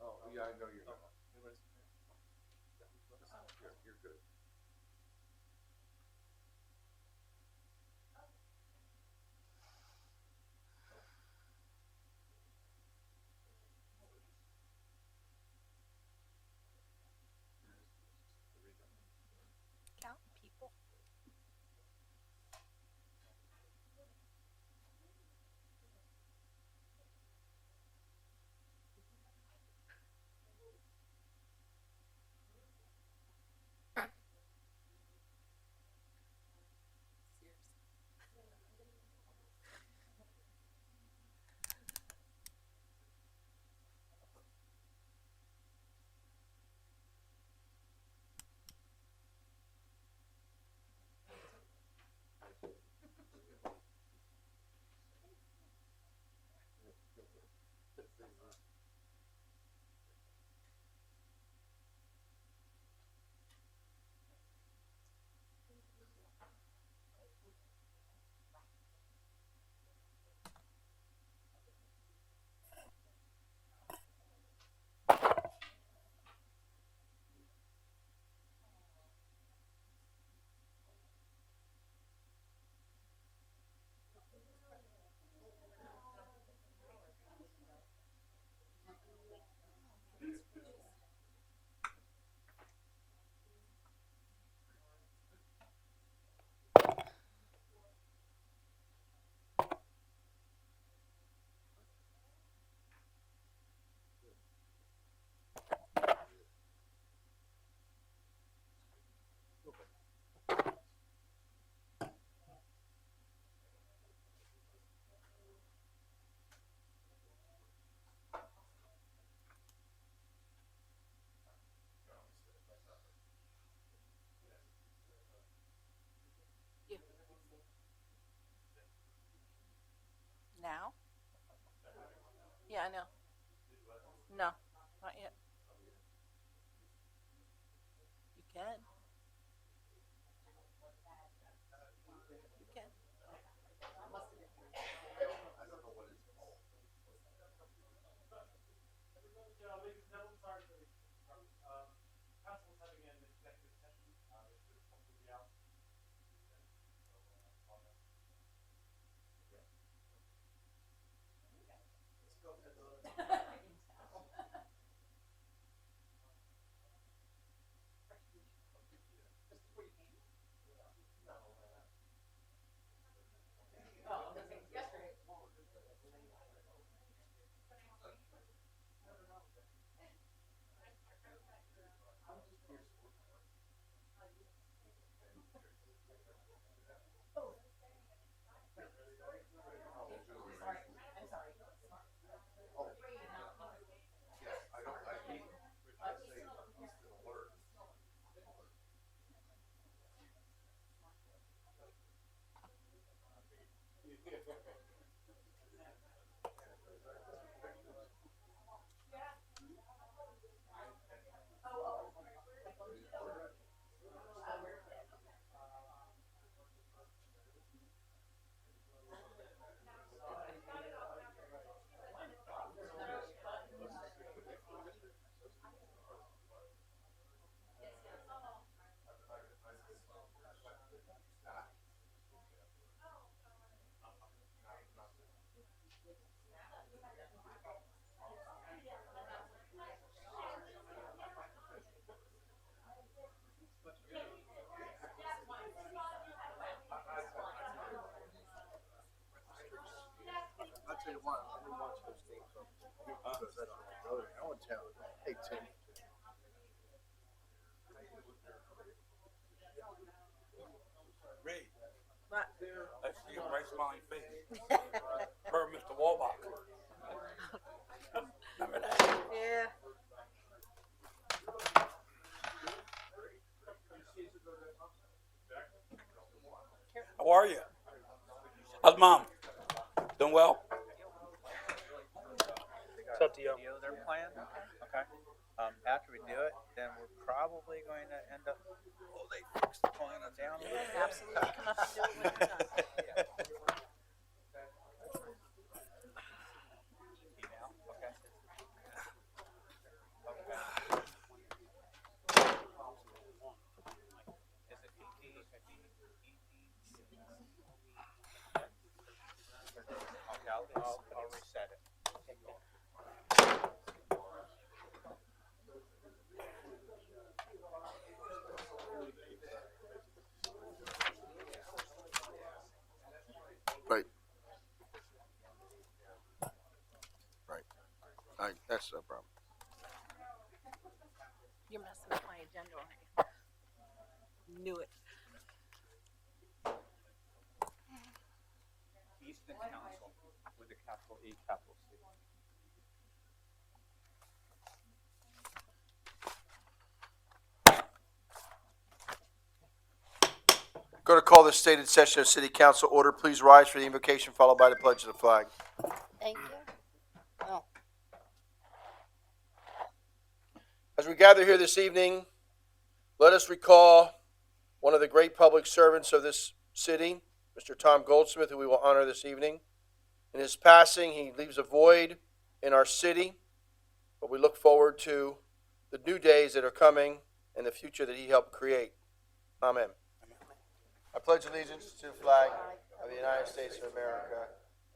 Oh, yeah, I know you're not. You're good. Count people. You. Now? Yeah, I know. No, not yet. You can. You can. I'll tell you what, I didn't watch those things on because that's what they go to. I want to tell you, hey Tim, Ray, What? I see a bright smiling face. Per Mr. Walbach. Remember that? Yeah. How are you? How's mom? Doing well? It's up to you. Deal their plan. Okay. After we do it, then we're probably going to end up pulling it down a little bit. Absolutely. Come up and do it when you're done. Now, okay. Is it Okay, I'll reset it. Right. Right. That's no problem. You're messing with my agenda, aren't you? Knew it. Easton Council with a capital E, capital C. Going to call this stated session of City Council order. Please rise for the invocation followed by the pledge of the flag. Thank you. Oh. As we gather here this evening, let us recall one of the great public servants of this city, Mr. Tom Goldsmith, who we will honor this evening. In his passing, he leaves a void in our city, but we look forward to the new days that are coming and the future that he helped create. Amen. I pledge allegiance to the flag of the United States of America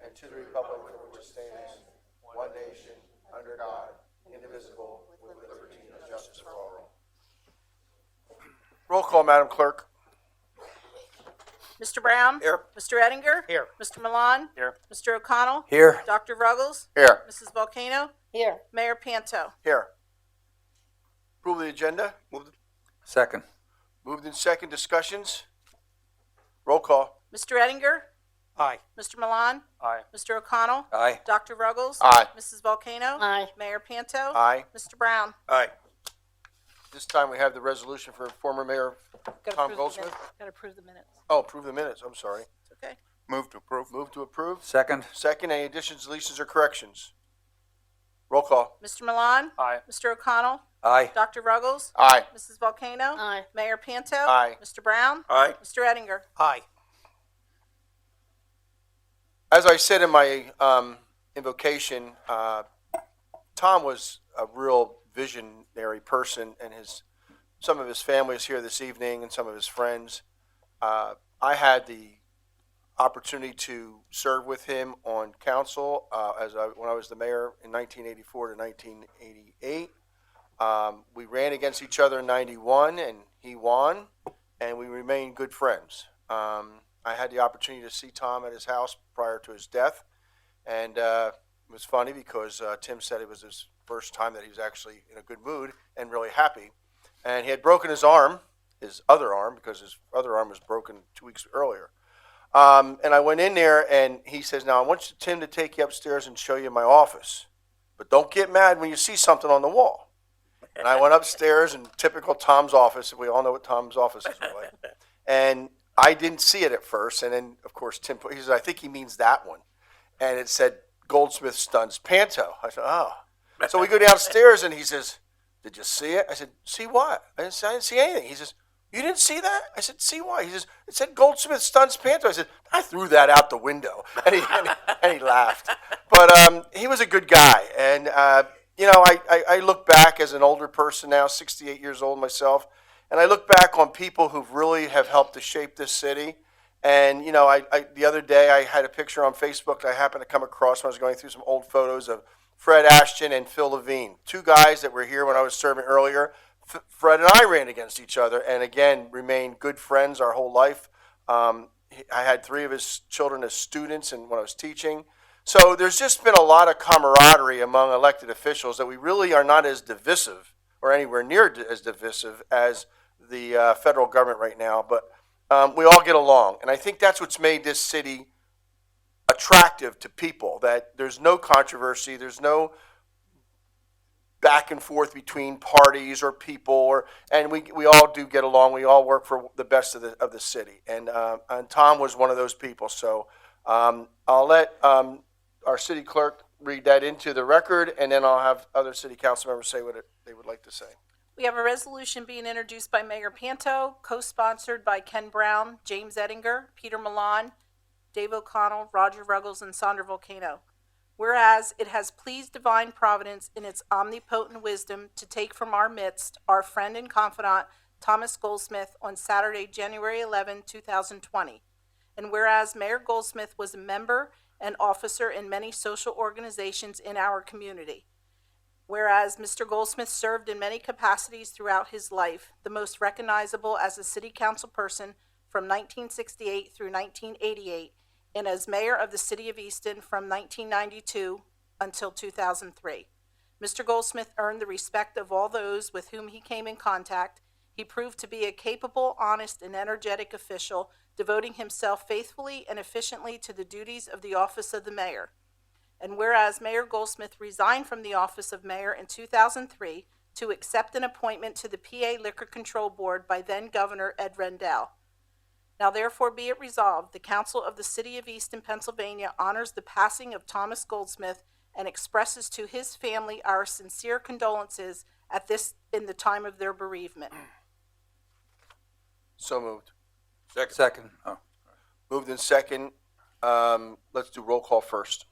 and to the republic for which it stands, one nation, under God, indivisible, with liberty and justice for all. Roll call, Madam Clerk. Mr. Brown? Here. Mr. Ettinger? Here. Mr. Milan? Here. Mr. O'Connell? Here. Dr. Ruggles? Here. Mrs. Volcano? Here. Mayor Panto? Here. Approve the agenda. Second. Moved in second. Discussions. Roll call. Mr. Ettinger? Aye. Mr. Milan? Aye. Mr. O'Connell? Aye. Dr. Ruggles? Aye. Mrs. Volcano? Aye. Mayor Panto? Aye. Mr. Brown? Aye. This time we have the resolution for former Mayor Gotta Tom approve the Goldsmith? minutes. Gotta approve the minutes. Oh, approve the minutes. I'm sorry. It's okay. Move to approve. Move to approve. Second. Second, any additions, deletions, or corrections? Roll call. Mr. Milan? Aye. Mr. O'Connell? Aye. Dr. Ruggles? Aye. Mrs. Volcano? Aye. Mayor Panto? Aye. Mr. Brown? Aye. Mr. Ettinger? Aye. As I said in my invocation, Tom was a real visionary person, and some of his family is here this evening, and some of his friends. I had the opportunity to serve with him on council when I was the mayor in 1984 to 1988. We ran against each other in 91, and he won, and we remained good friends. I had the opportunity to see Tom at his house prior to his death, and it was funny because Tim said it was his first time that he was actually in a good mood and really happy. And he had broken his arm, his other arm, because his other arm was broken 2 weeks earlier. And I went in there, and he says, "Now I want Tim to take you upstairs and show you my office, but don't get mad when you see something on the wall." And I went upstairs, in typical Tom's office. We all know what Tom's office is like. And I didn't see it at first, and then, of course, Tim, he says, "I think he means that one." And it said, "Goldsmith Stuns Panto." I said, "Oh." So we go downstairs, and he says, "Did you see it?" I said, "See what?" I didn't see anything. He says, "You didn't see that?" I said, "See what?" He says, "It said Goldsmith Stuns Panto." I said, "I threw that out the window." And he laughed. But he was a good guy. And, I look back as an older person now, 68 years old myself, and I look back on people who really have helped to shape this city. And, the other day I had a picture on Facebook that I happened to come across when I was going through some old photos of Fred Ashton and Phil Levine, two guys that were here when I was serving earlier. Fred and I ran against each other and, again, remained good friends our whole life. I had 3 of his children as students and when I was teaching. So there's just been a lot of camaraderie among elected officials that we really are not as divisive or anywhere near as divisive as the federal government right now. But we all get along. And I think that's what's made this city attractive to people, that there's no controversy, there's no back and forth between parties or people, and we all do get along. We all work for the best of the city, and Tom was one of those people. So I'll let our city clerk read that into the record, and then I'll have other city council members say what they would like to say. We have a resolution being introduced by Mayor Panto, co-sponsored by Ken Brown, James Ettinger, Peter Milan, Dave O'Connell, Roger Ruggles, and Sandra Volcano. Whereas it has pleased divine providence in its omnipotent wisdom to take from our midst our friend and confidant, Thomas Goldsmith, on Saturday, January 11, 2020. And whereas Mayor Goldsmith was a member and officer in many social organizations in our community. Whereas Mr. Goldsmith served in many capacities throughout his life, the most recognizable as a city council person from 1968 through 1988, and as mayor of the city of Easton from 1992 until 2003. Mr. Goldsmith earned the respect of all those with whom he came in contact. He proved to be a capable, honest, and energetic official, devoting himself faithfully and efficiently to the duties of the office of the mayor. And whereas Mayor Goldsmith resigned from the office of mayor in 2003 to accept an appointment to the PA Liquor Control Board by then Governor Ed Rendell. Now therefore be it resolved, the Council of the City of Easton, Pennsylvania honors the passing of Thomas Goldsmith and expresses to his family our sincere condolences in the time of their bereavement. So moved. Second. Oh. Moved in second. Let's do roll call first.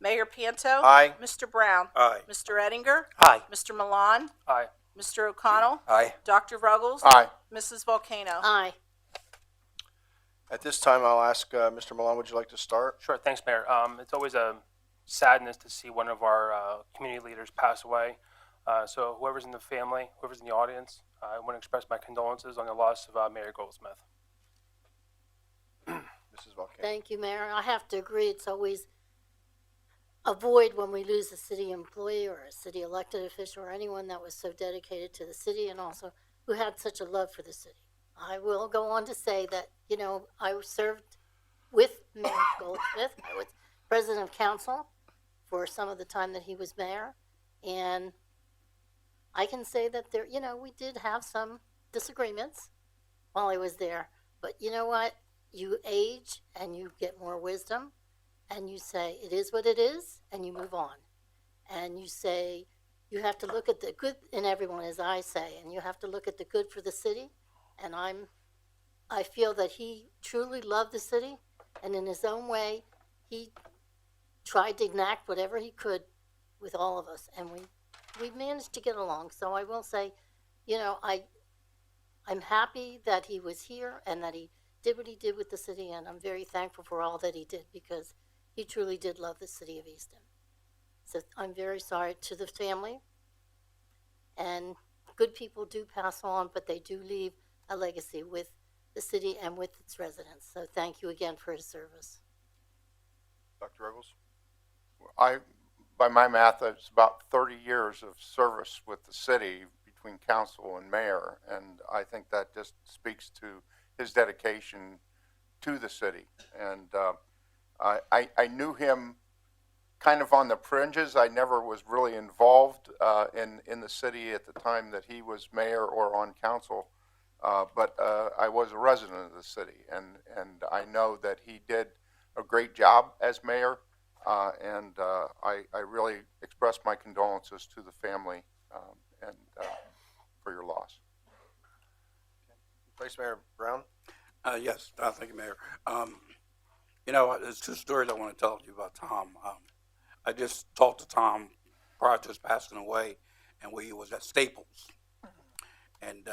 Mayor Panto? Aye. Mr. Brown? Aye. Mr. Ettinger? Aye. Mr. Milan? Aye. Mr. O'Connell? Aye. Dr. Ruggles? Aye. Mrs. Volcano? Aye. At this time, I'll ask Mr. Milan, would you like to start? Sure, thanks, Mayor. It's always a sadness to see one of our community leaders pass away. So whoever's in the family, whoever's in the audience, I want to express my condolences on the loss of Mayor Goldsmith. Mrs. Volcano. Thank you, Mayor. I have to agree, it's always a void when we lose a city employee or a city elected official or anyone that was so dedicated to the city and also who had such a love for the city. I will go on to say that, I served with Mayor Goldsmith. I was president of council for some of the time that he was mayor. And I can say that we did have some disagreements while I was there. But you know what? You age and you get more wisdom and you say, it is what it is, and you move on. And you say, you have to look at the good in everyone, as I say, and you have to look at the good for the city. And I feel that he truly loved the city, and in his own way, he tried to enact whatever he could with all of us, and we managed to get along. So I will say, I'm happy that he was here and that he did what he did with the city, and I'm very thankful for all that he did because he truly did love the city of Easton. So I'm very sorry to the family, and good people do pass on, but they do leave a legacy with the city and with its residents. So thank you again for his service. Dr. Ruggles? By my math, it's about 30 years of service with the city between council and mayor, and I think that just speaks to his dedication to the city. And I knew him kind of on the fringes. I never was really involved in the city at the time that he was mayor or on council, but I was a resident of the city, and I know that he did a great job as mayor, and I really express my condolences to the family and for your loss. Vice Mayor Brown? Yes, thank you, Mayor. There's two stories I want to tell you about Tom. I just talked to Tom prior to his passing away, and he was at Staples. And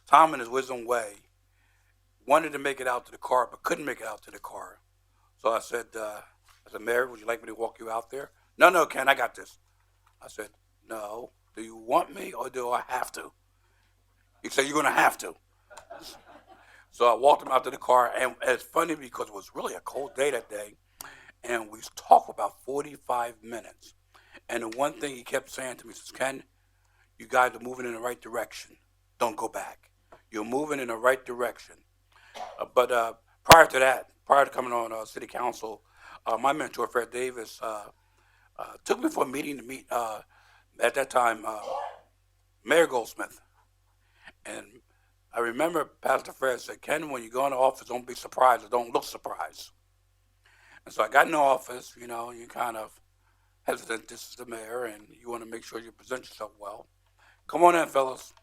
Tom, in his wisdom way, wanted to make it out to the car, but couldn't make it out to the car. So I said, Mayor, would you like me to walk you out there? No, Ken, I got this. I said, no, do you want me or do I have to? He said, you're going to have to. So I walked him out to the car, and it's funny because it was really a cold day that day, and we talked for about 45 minutes. And the one thing he kept saying to me, he says, Ken, you guys are moving in the right direction. Don't go back. You're moving in the right direction. But prior to that, prior to coming on city council, my mentor Fred Davis took me for a meeting to meet at that time Mayor Goldsmith, and I remember Pastor Fred said, "Ken, when you go into office, don't be surprised or don't look surprised." And so I got in the office, you know, you kind of hesitant. This is the mayor, and you want to make sure you present yourself well. Come on in, fellas.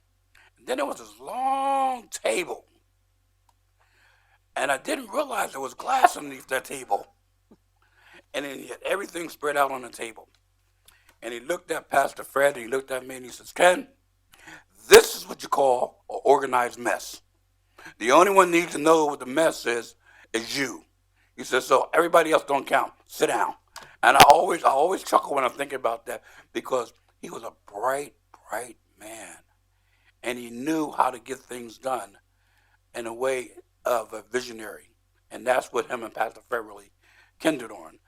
And then there was this long table, and I didn't realize there was glass underneath that table. And then he had everything spread out on the table. And he looked at Pastor Fred, and he looked at me, and he says, "Ken, this is what you call an organized mess. The only one needs to know what the mess is you." He says, "So everybody else don't count. Sit down." And I always chuckle when I'm thinking about that because he was a bright man, and he knew how to get things done in a way of a visionary, and that's what him and Pastor Fred really kindled on.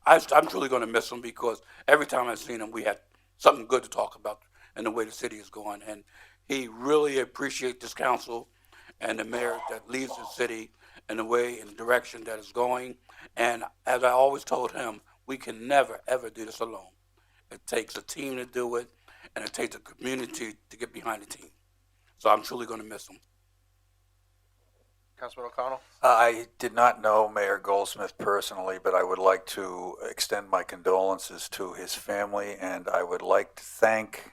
I'm truly going to miss him because every time I've seen him, we had something good to talk about in the way the city is going, and he really appreciates this council and the mayor that leads the city in the way and direction that it's going. And as I always told him, we can never ever do this alone. It takes a team to do it, and it takes a community to get behind the team. So I'm truly going to miss him. Councilman O'Connell? I did not know Mayor Goldsmith personally, but I would like to extend my condolences to his family, and I would like to thank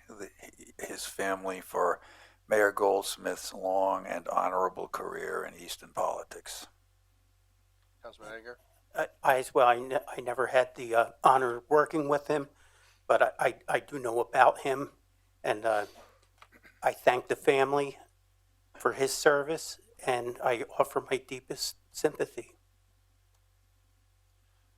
his family for Mayor Goldsmith's long and honorable career in Easton politics. Councilman Edgar? I as well. I never had the honor of working with him, but I do know about him, and I thank the family for his service, and I offer my deepest sympathy.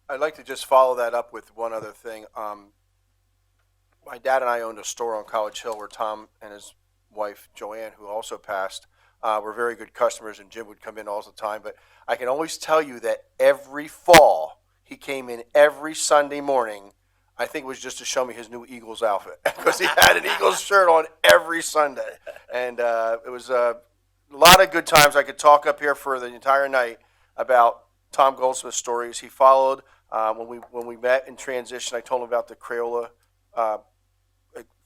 I'd like to just follow that up with one other thing. My dad and I owned a store on College Hill where Tom and his wife Joanne, who also passed, were very good customers, and Jim would come in all the time. But I can always tell you that every fall he came in every Sunday morning. I think it was just to show me his new Eagles outfit because he had an Eagles shirt on every Sunday, and it was a lot of good times. I could talk up here for the entire night about Tom Goldsmith's stories. He followed when we met in transition. I told him about the Crayola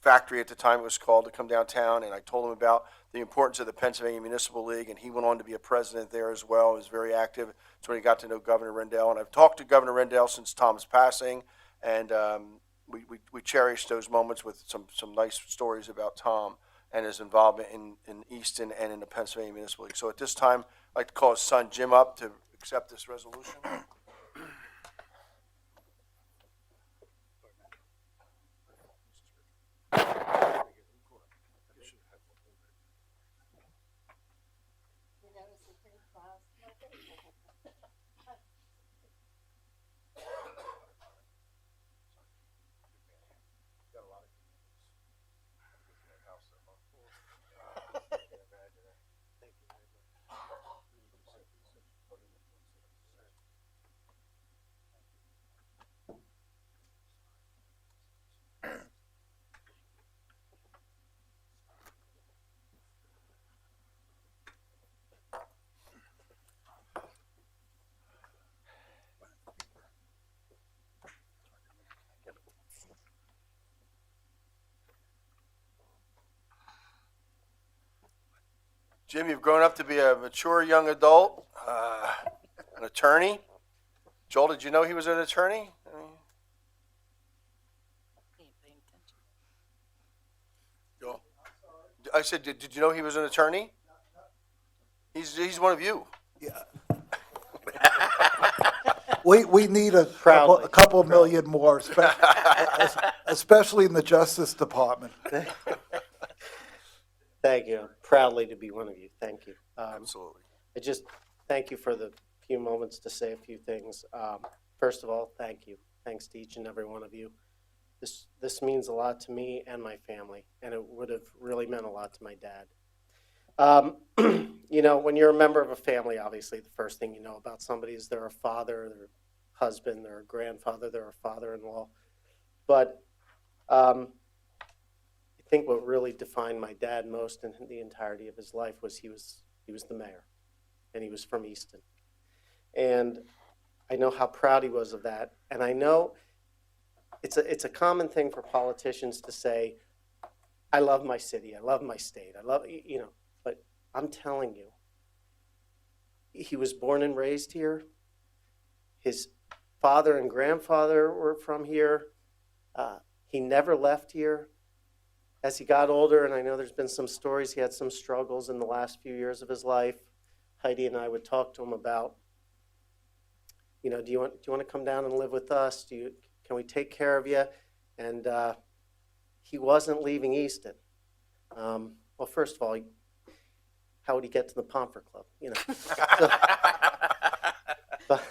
factory at the time it was called to come downtown, and I told him about the importance of the Pennsylvania Municipal League, and he went on to be a president there as well. He was very active. That's when he got to know Governor Rendell, and I've talked to Governor Rendell since Tom's passing, and we cherish those moments with some nice stories about Tom and his involvement in Easton and in the Pennsylvania Municipal League. So at this time, I'd like to call his son Jim up to accept this resolution. Jim, you've grown up to be a mature young adult, an attorney. Joel, did you know he was an attorney? Joel, I said, did you know he was an attorney? He's one of you. We need a couple million more, especially in the Justice Department. Thank you. Proudly to be one of you. Thank you. Absolutely. I just thank you for the few moments to say a few things. First of all, thank you. Thanks to each and every one of you. This means a lot to me and my family, and it would have really meant a lot to my dad. You know, when you're a member of a family, obviously the first thing you know about somebody is they're a father, they're a husband, they're a grandfather, they're a father-in-law. But I think what really defined my dad most in the entirety of his life was he was the mayor. and he was from Easton. And I know how proud he was of that. And I know it's a common thing for politicians to say, I love my city, I love my state, I love, but I'm telling you, he was born and raised here. His father and grandfather were from here. He never left here. As he got older, and I know there's been some stories, he had some struggles in the last few years of his life. Heidi and I would talk to him about, do you want to come down and live with us? Can we take care of you? And he wasn't leaving Easton. Well, first of all, how would he get to the Pomfret Club? So, but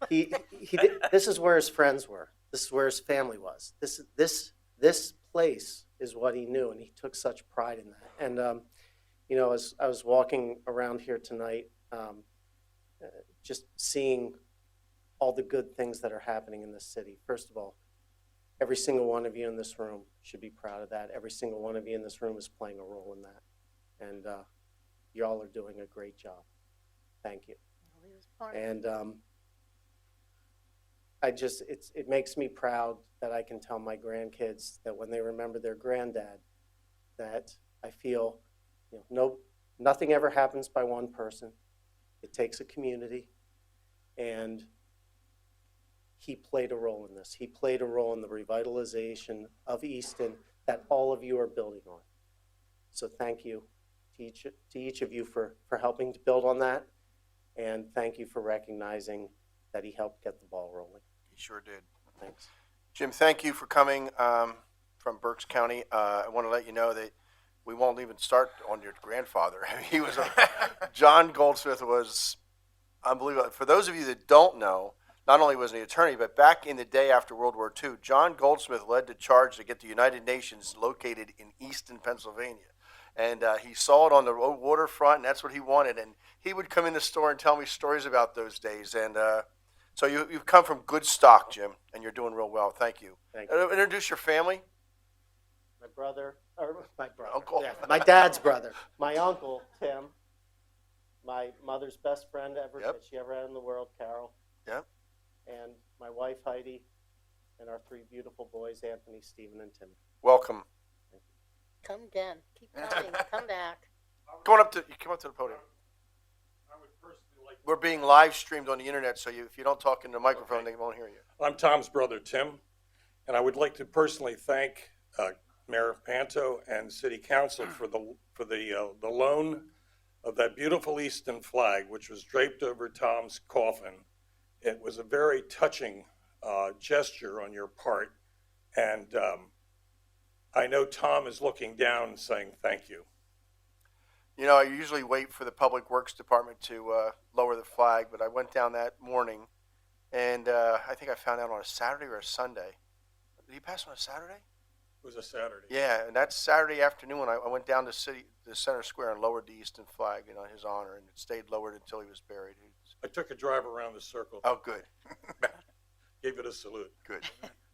he this is where his friends were. This is where his family was. This place is what he knew, and he took such pride in that. And as I was walking around here tonight, just seeing all the good things that are happening in this city. First of all, every single one of you in this room should be proud of that. Every single one of you in this room is playing a role in that, and y'all are doing a great job. Thank you. And it makes me proud that I can tell my grandkids that when they remember their granddad, that I feel, nothing ever happens by one person. It takes a community, and he played a role in this. He played a role in the revitalization of Easton that all of you are building on. So thank you to each of you for helping to build on that, and thank you for recognizing that he helped get the ball rolling. He sure did. Thanks. Jim, thank you for coming from Berks County. I want to let you know that we won't even start on your grandfather. He was John Goldsmith was unbelievable. For those of you that don't know, not only was he an attorney, but back in the day after World War II, John Goldsmith led the charge to get the United Nations located in Easton, Pennsylvania. And he saw it on the waterfront, and that's what he wanted. And he would come in the store and tell me stories about those days. And so you've come from good stock, Jim, and you're doing real well. Thank you. Thank you. Introduce your family. Uncle. Yeah, my dad's brother, my uncle, Tim, my mother's best friend ever Yep. that she ever had in the world, Carol. Yep. And my wife, Heidi, and our three beautiful boys, Anthony, Stephen, and Tim. Welcome. Come again. Keep coming. Come back. Come up to the podium. We're being live streamed on the internet, so if you don't talk into the microphone, they won't hear you. I'm Tom's brother, Tim, and I would like to personally thank Mayor Panto and City Council for the loan of that beautiful Easton flag, which was draped over Tom's coffin. It was a very touching gesture on your part, and I know Tom is looking down and saying thank you. I usually wait for the Public Works Department to lower the flag, but I went down that morning, and I think I found out on a Saturday or a Sunday. Did he pass on a Saturday? It was a Saturday. Yeah, and that Saturday afternoon, I went down to the center square and lowered the Easton flag in his honor, and it stayed lowered until he was buried. I took a drive around the circle. Oh, good. Gave it a salute. Good.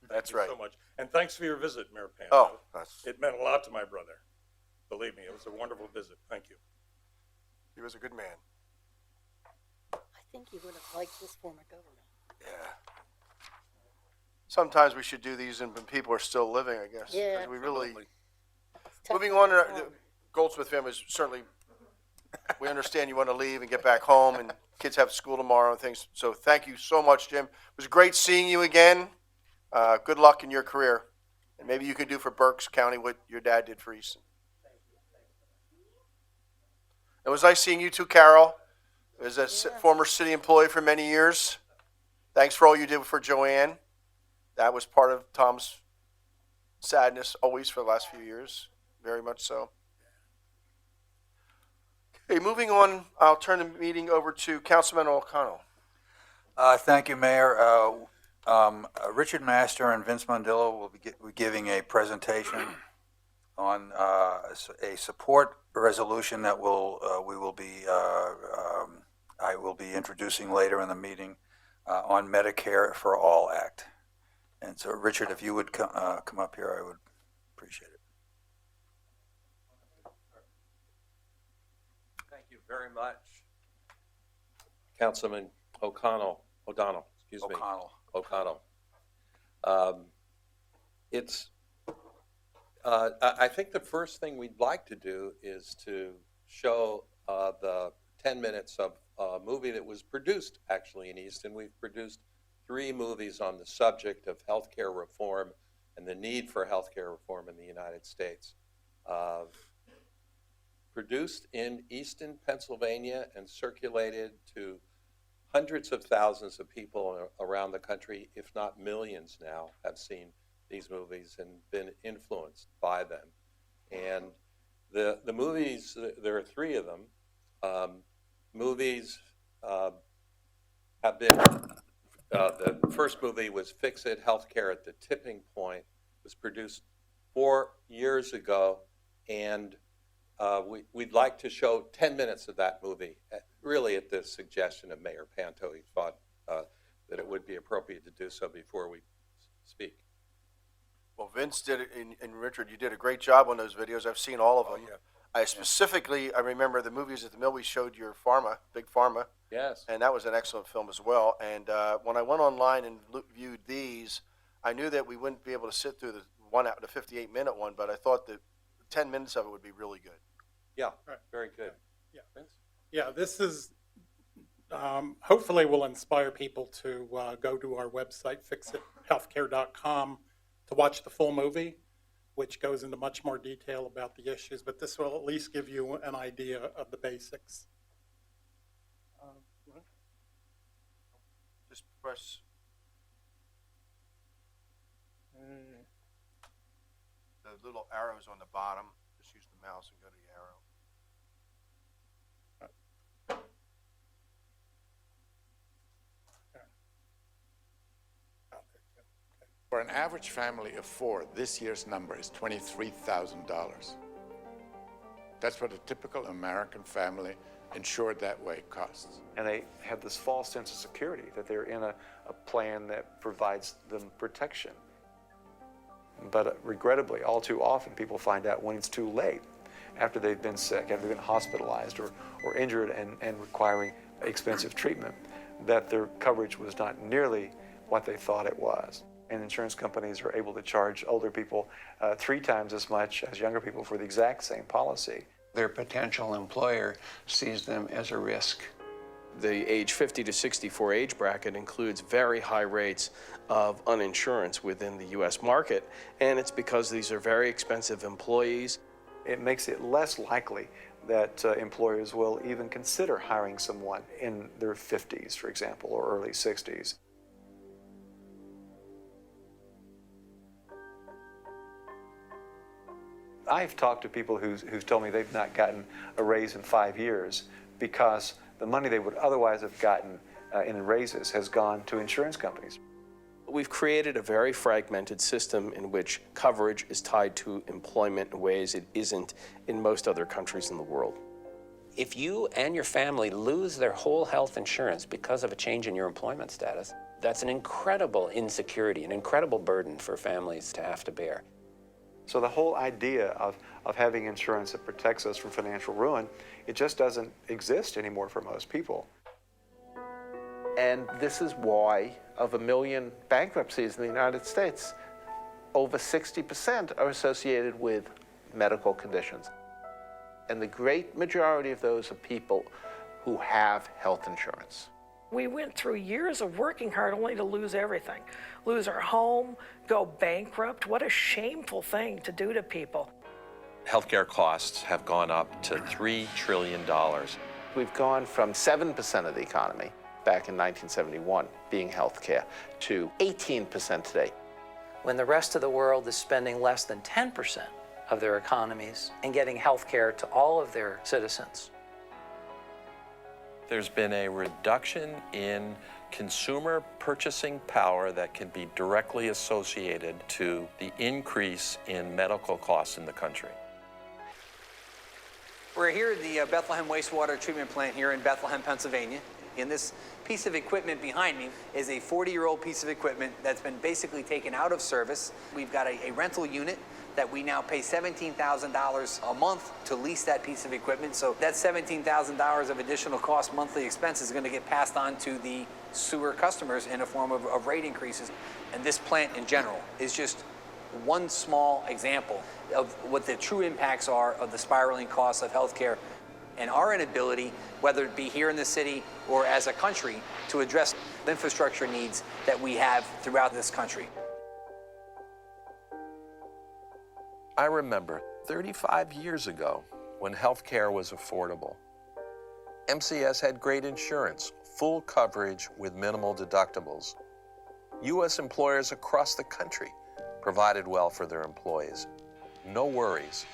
That's right. so much. And thanks for your visit, Mayor Panto. Oh, It meant a lot to my brother. Believe me, it was a wonderful visit. Thank you. he was a good man. I think you would have liked this form of government. Yeah. Sometimes we should do these when people are still living, I guess. Yeah. 'Cause we really. It's tough Moving to on, reform. the Goldsmith family is certainly. We understand you want to leave and get back home, and kids have school tomorrow and things. So thank you so much, Jim. It was great seeing you again. Good luck in your career, and maybe you can do for Berks County what your dad did for Easton. It was nice seeing you too, Carol. As a former city employee for many years. Thanks for all you did for Joanne. That was part of Tom's sadness always for the last few years. Very much so. Okay, moving on, I'll turn the meeting over to Councilman O'Connell. Thank you, Mayor. Richard Master and Vince Mondillo will be giving a presentation on a support resolution that I will be introducing later in the meeting on Medicare for All Act. And so, Richard, if you would come up here, I would appreciate it. Thank you very much, Councilman O'Donnell, excuse me. O'Connell. I think the first thing we'd like to do is to show the 10 minutes of a movie that was produced actually in Easton. We've produced 3 movies on the subject of healthcare reform and the need for healthcare reform in the United States. Produced in Easton, Pennsylvania, and circulated to hundreds of thousands of people around the country, if not millions now, have seen these movies and been influenced by them. And the movies, there are 3 of them. Movies have been, the first movie was Fix It, Healthcare at the Tipping Point. It was produced 4 years ago, and we'd like to show 10 minutes of that movie, really at the suggestion of Mayor Panto. He thought that it would be appropriate to do so before we speak. Well, Vince did it, and Richard, you did a great job on those videos. I've seen all of them. Yeah. I remember the movies at the mill. We showed your Big Pharma. Yes. And that was an excellent film as well. And when I went online and viewed these, I knew that we wouldn't be able to sit through the 58-minute one, but I thought that 10 minutes of it would be really good. Yeah, Right. very good. Yeah. Vince? Yeah, this is, hopefully will inspire people to go to our website, fixithealthcare.com, to watch the full movie, which goes into much more detail about the issues, but this will at least give you an idea of the basics. Just press the little arrows on the bottom. Just use the mouse and go to the arrow. For an average family of 4, this year's number is $23,000. That's what a typical American family insured that way costs. And they have this false sense of security that they're in a plan that provides them protection. But regrettably, all too often, people find out when it's too late, after they've been sick, after they've been hospitalized or injured and requiring expensive treatment, that their coverage was not nearly what they thought it was. And insurance companies are able to charge older people 3 times as much as younger people for the exact same policy. Their potential employer sees them as a risk. The age 50 to 64 age bracket includes very high rates of uninsurance within the U.S. market, and it's because these are very expensive employees. It makes it less likely that employers will even consider hiring someone in their 50s, for example, or early 60s. I've talked to people who've told me they've not gotten a raise in 5 years because the money they would otherwise have gotten in raises has gone to insurance companies. We've created a very fragmented system in which coverage is tied to employment in ways it isn't in most other countries in the world. If you and your family lose their whole health insurance because of a change in your employment status, that's an incredible insecurity, an incredible burden for families to have to bear. So the whole idea of having insurance that protects us from financial ruin, it just doesn't exist anymore for most people. And this is why, of 1 million bankruptcies in the United States, over 60% are associated with medical conditions. And the great majority of those are people who have health insurance. We went through years of working hard only to lose everything. Lose our home, go bankrupt. What a shameful thing to do to people. Healthcare costs have gone up to $3 trillion. We've gone from 7% of the economy back in 1971 being healthcare to 18% today. When the rest of the world is spending less than 10% of their economies and getting health care to all of their citizens. There's been a reduction in consumer purchasing power that can be directly associated to the increase in medical costs in the country. We're here at the Bethlehem Wastewater Treatment Plant here in Bethlehem, Pennsylvania. And this piece of equipment behind me is a 40-year-old piece of equipment that's been basically taken out of service. We've got a rental unit that we now pay $17,000 a month to lease that piece of equipment. So that $17,000 of additional cost, monthly expense, is going to get passed on to the sewer customers in a form of rate increases. And this plant in general is just one small example of what the true impacts are of the spiraling costs of healthcare and our inability, whether it be here in the city or as a country, to address the infrastructure needs that we have throughout this country. I remember 35 years ago when healthcare was affordable. MCS had great insurance, full coverage with minimal deductibles. U.S. employers across the country provided well for their employees. No worries.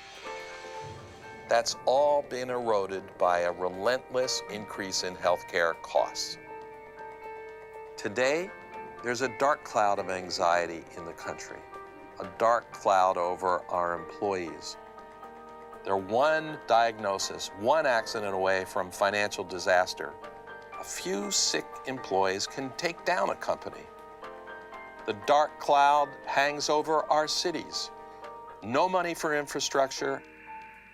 That's all been eroded by a relentless increase in healthcare costs. Today, there's a dark cloud of anxiety in the country, a dark cloud over our employees. They're one diagnosis, one accident away from financial disaster. A few sick employees can take down a company. The dark cloud hangs over our cities. No money for infrastructure,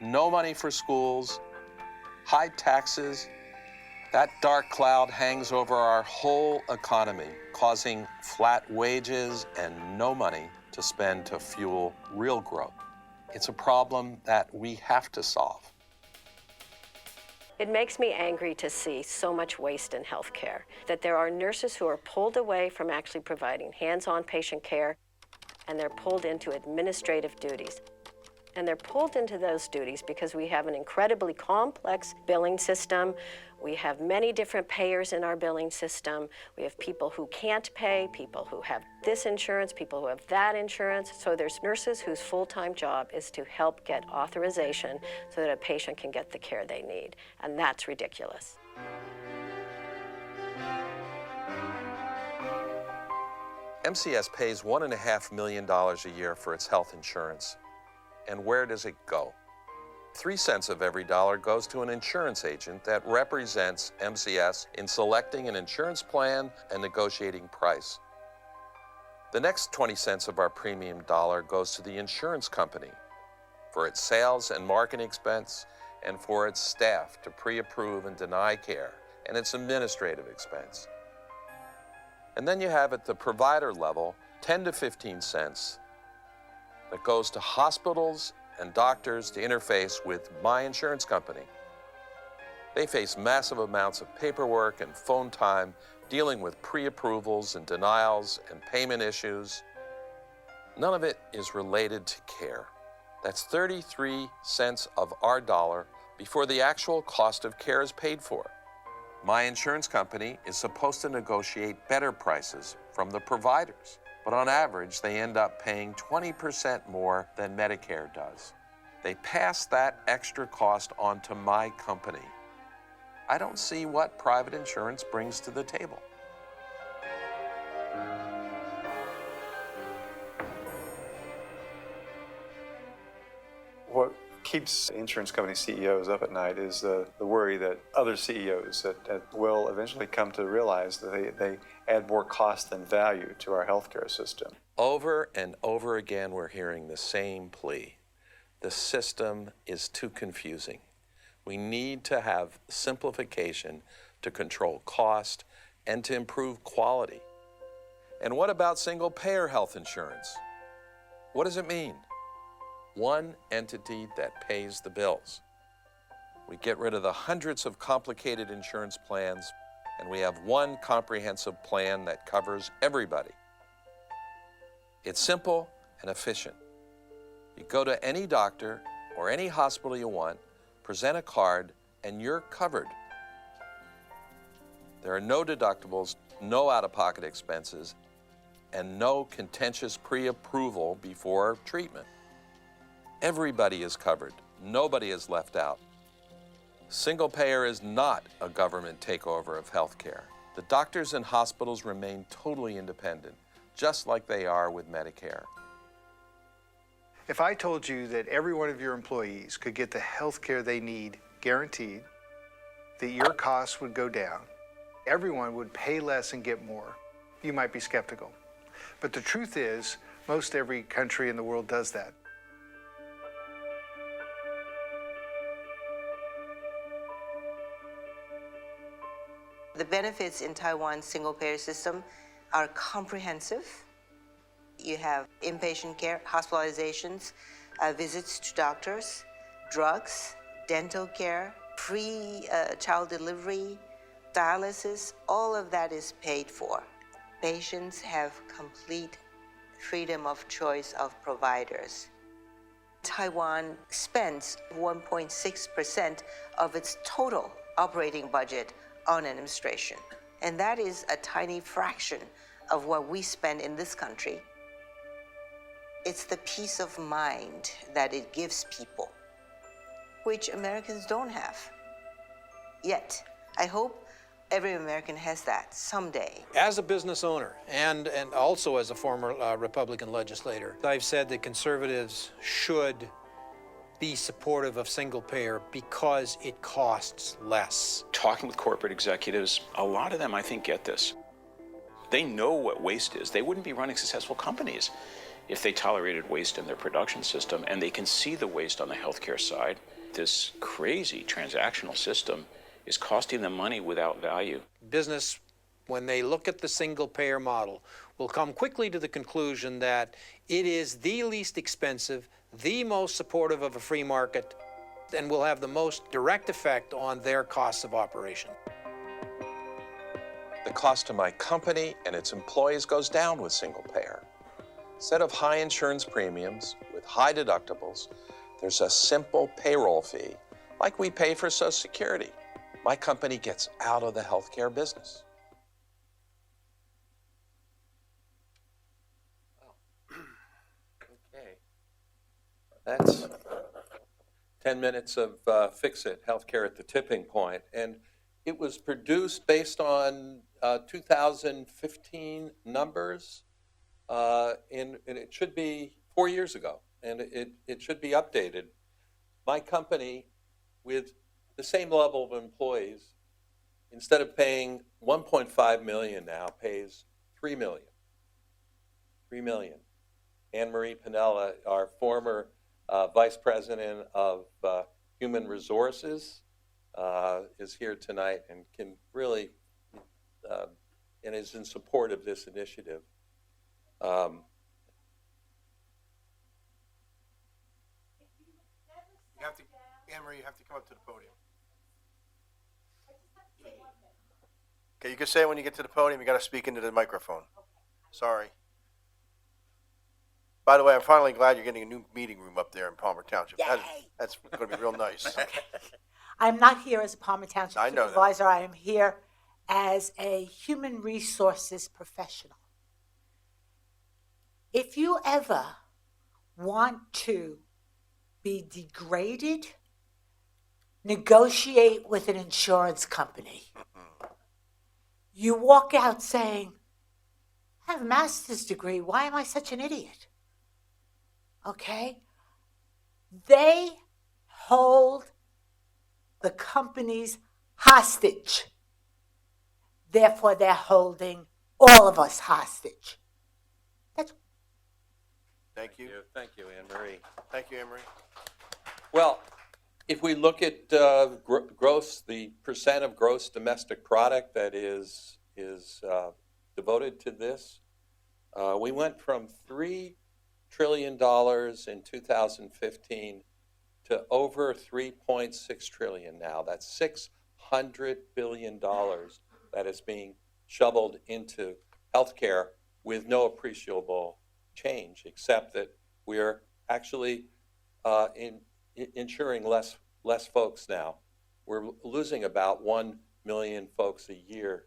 no money for schools, high taxes. That dark cloud hangs over our whole economy, causing flat wages and no money to spend to fuel real growth. It's a problem that we have to solve. It makes me angry to see so much waste in healthcare, that there are nurses who are pulled away from actually providing hands-on patient care, and they're pulled into administrative duties. And they're pulled into those duties because we have an incredibly complex billing system. We have many different payers in our billing system. We have people who can't pay, people who have this insurance, people who have that insurance. So there's nurses whose full-time job is to help get authorization so that a patient can get the care they need. And that's ridiculous. MCS pays $1.5 million a year for its health insurance. And where does it go? 3 cents of every dollar goes to an insurance agent that represents MCS in selecting an insurance plan and negotiating price. The next 20 cents of our premium dollar goes to the insurance company for its sales and marketing expense and for its staff to pre-approve and deny care and its administrative expense. And then you have at the provider level 10 to 15 cents that goes to hospitals and doctors to interface with my insurance company. They face massive amounts of paperwork and phone time dealing with pre-approvals and denials and payment issues. None of it is related to care. That's 33 cents of our dollar before the actual cost of care is paid for. My insurance company is supposed to negotiate better prices from the providers. But on average, they end up paying 20% more than Medicare does. They pass that extra cost on to my company. I don't see what private insurance brings to the table. What keeps insurance company CEOs up at night is the worry that other CEOs that will eventually come to realize that they add more cost than value to our healthcare system. Over and over again, we're hearing the same plea. The system is too confusing. We need to have simplification to control cost and to improve quality. And what about single-payer health insurance? What does it mean? One entity that pays the bills. We get rid of the hundreds of complicated insurance plans, and we have one comprehensive plan that covers everybody. It's simple and efficient. You go to any doctor or any hospital you want, present a card, and you're covered. There are no deductibles, no out-of-pocket expenses, and no contentious pre-approval before treatment. Everybody is covered. Nobody is left out. Single payer is not a government takeover of healthcare. The doctors and hospitals remain totally independent, just like they are with Medicare. If I told you that every one of your employees could get the health care they need guaranteed, that your costs would go down, everyone would pay less and get more, you might be skeptical. But the truth is, most every country in the world does that. The benefits in Taiwan's single-payer system are comprehensive. You have inpatient care, hospitalizations, visits to doctors, drugs, dental care, free child delivery, dialysis, all of that is paid for. Patients have complete freedom of choice of providers. Taiwan spends 1.6% of its total operating budget on administration. And that is a tiny fraction of what we spend in this country. It's the peace of mind that it gives people, which Americans don't have yet. I hope every American has that someday. As a business owner and also as a former Republican legislator, I've said that conservatives should be supportive of single payer because it costs less. Talking with corporate executives, a lot of them, I think, get this. They know what waste is. They wouldn't be running successful companies if they tolerated waste in their production system, and they can see the waste on the healthcare side. This crazy transactional system is costing them money without value. Business, when they look at the single payer model, will come quickly to the conclusion that it is the least expensive, the most supportive of a free market, and will have the most direct effect on their costs of operation. The cost to my company and its employees goes down with single payer. Instead of high insurance premiums with high deductibles, there's a simple payroll fee like we pay for Social Security. My company gets out of the healthcare business. Okay. That's 10 minutes of Fix It, Healthcare at the Tipping Point. And it was produced based on 2015 numbers, and it should be 4 years ago, and it should be updated. My company, with the same level of employees, instead of paying $1.5 million now, pays $3 million. $3 million. Anne Marie Pinella, our former Vice President of Human Resources, is here tonight and can really, and is in support of this initiative. Anne Marie, you have to come up to the podium. Okay, you can say it when you get to the podium. You got to speak into the microphone. Sorry. By the way, I'm finally glad you're getting a new meeting room up there in Palmer Township. That's going to be real nice. I'm not here as a Palmer Township I know that. supervisor. I am here as a human resources professional. If you ever want to be degraded, negotiate with an insurance company. You walk out saying, I have a master's degree. Why am I such an idiot? Okay? They hold the companies hostage. Therefore, they're holding all of us hostage. Thank you. Thank you, Anne Marie. Thank you, Anne Marie. Well, if we look at gross, the percent of gross domestic product that is devoted to this, we went from $3 trillion in 2015 to over $3.6 trillion now. That's $600 billion that is being shoveled into healthcare with no appreciable change, except that we're actually insuring less folks now. We're losing about 1 million folks a year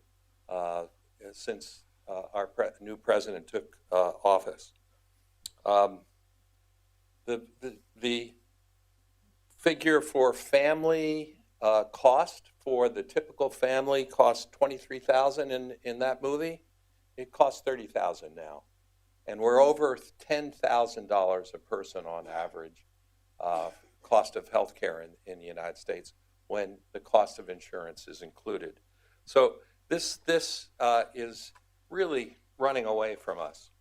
since our new president took office. The figure for family cost for the typical family costs $23,000 in that movie. It costs $30,000 now, and we're over $10,000 a person on average cost of health care in the United States when the cost of insurance is included. So this is really running away from us.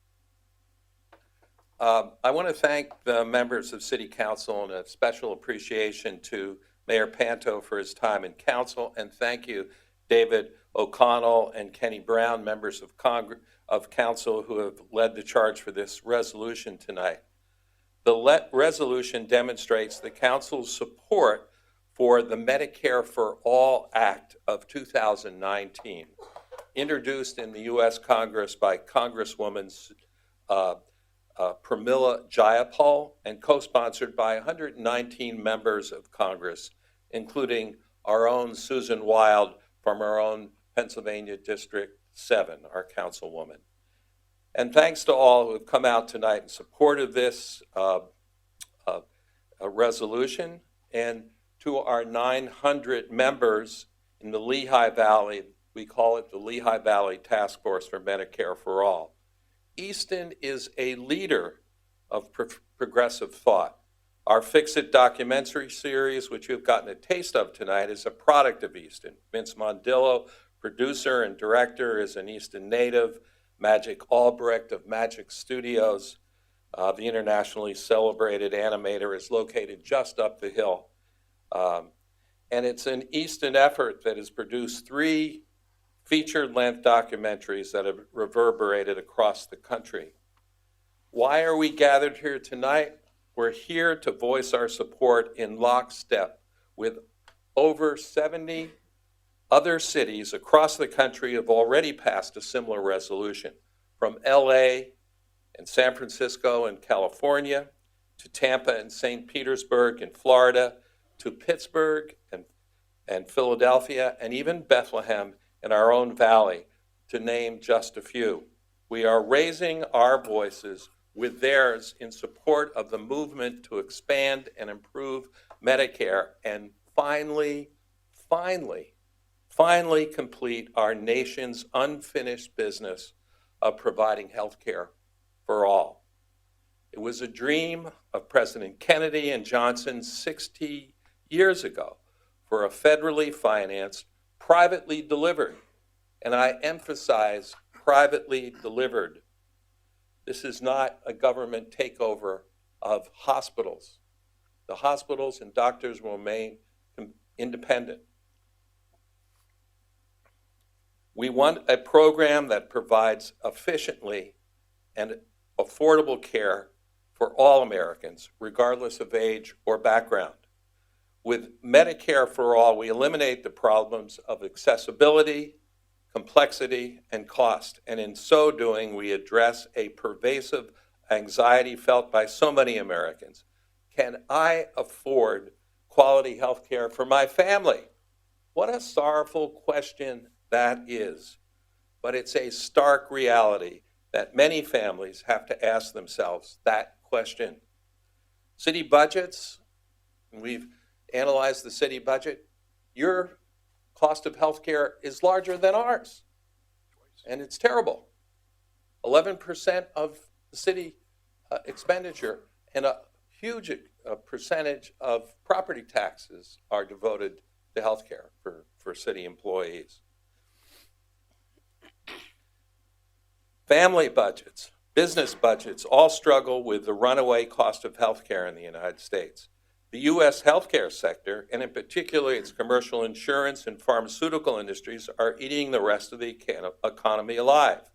I want to thank the members of City Council and a special appreciation to Mayor Panto for his time in council, and thank you, David, O'Connell, and Kenny Brown, members of Council who have led the charge for this resolution tonight. The resolution demonstrates the Council's support for the Medicare for All Act of 2019, introduced in the U.S. Congress by Congresswoman Pramila Jayapal and co-sponsored by 119 members of Congress, including our own Susan Wild from our own Pennsylvania District 7, our councilwoman. And thanks to all who have come out tonight in support of this resolution, and to our 900 members in the Lehigh Valley. We call it the Lehigh Valley Task Force for Medicare for All. Easton is a leader of progressive thought. Our Fix It documentary series, which you've gotten a taste of tonight, is a product of Easton. Vince Mondillo, producer and director, is an Easton native. Magic Albrecht of Magic Studios, the internationally celebrated animator, is located just up the hill. And it's an Easton effort that has produced 3 feature-length documentaries that have reverberated across the country. Why are we gathered here tonight? We're here to voice our support in lockstep with over 70 other cities across the country have already passed a similar resolution, from LA and San Francisco in California, to Tampa and St. Petersburg in Florida, to Pittsburgh and Philadelphia, and even Bethlehem in our own valley, to name just a few. We are raising our voices with theirs in support of the movement to expand and improve Medicare and finally complete our nation's unfinished business of providing health care for all. It was a dream of President Kennedy and Johnson 60 years ago for a federally financed, privately delivered, and I emphasize privately delivered. This is not a government takeover of hospitals. The hospitals and doctors will remain independent. We want a program that provides efficiently and affordable care for all Americans, regardless of age or background. With Medicare for All, we eliminate the problems of accessibility, complexity, and cost. And in so doing, we address a pervasive anxiety felt by so many Americans. Can I afford quality health care for my family? What a sorrowful question that is. But it's a stark reality that many families have to ask themselves that question. City budgets, and we've analyzed the city budget, your cost of health care is larger than ours. And it's terrible. 11% of the city expenditure and a huge percentage of property taxes are devoted to health care for city employees. Family budgets, business budgets all struggle with the runaway cost of health care in the United States. The U.S. healthcare sector, and in particular its commercial insurance and pharmaceutical industries, are eating the rest of the economy alive.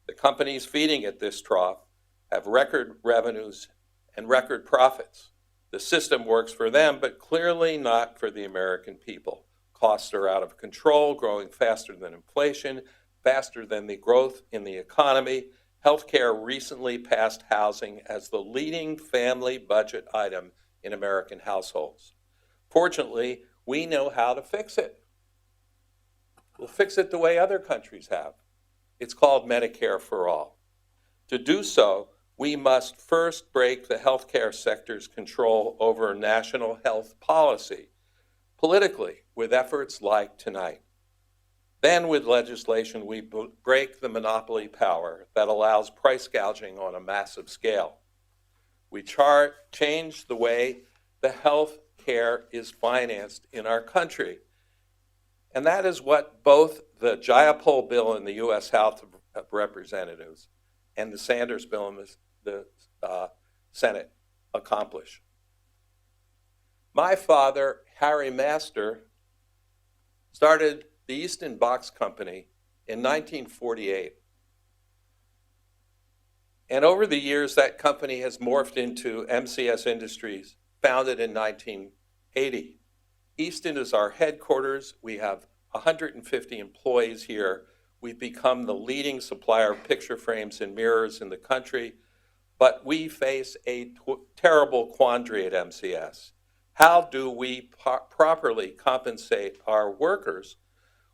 The companies feeding at this trough have record revenues and record profits. The system works for them, but clearly not for the American people. Costs are out of control, growing faster than inflation, faster than the growth in the economy. Healthcare recently passed housing as the leading family budget item in American households. Fortunately, we know how to fix it. We'll fix it the way other countries have. It's called Medicare for All. To do so, we must first break the healthcare sector's control over national health policy, politically, with efforts like tonight. Then with legislation, we break the monopoly power that allows price gouging on a massive scale. We change the way the health care is financed in our country. And that is what both the Jayapal bill in the U.S. House of Representatives and the Sanders bill in the Senate accomplish. My father, Harry Master, started the Easton Box Company in 1948. And over the years, that company has morphed into MCS Industries, founded in 1980. Easton is our headquarters. We have 150 employees here. We've become the leading supplier of picture frames and mirrors in the country, but we face a terrible quandary at MCS. How do we properly compensate our workers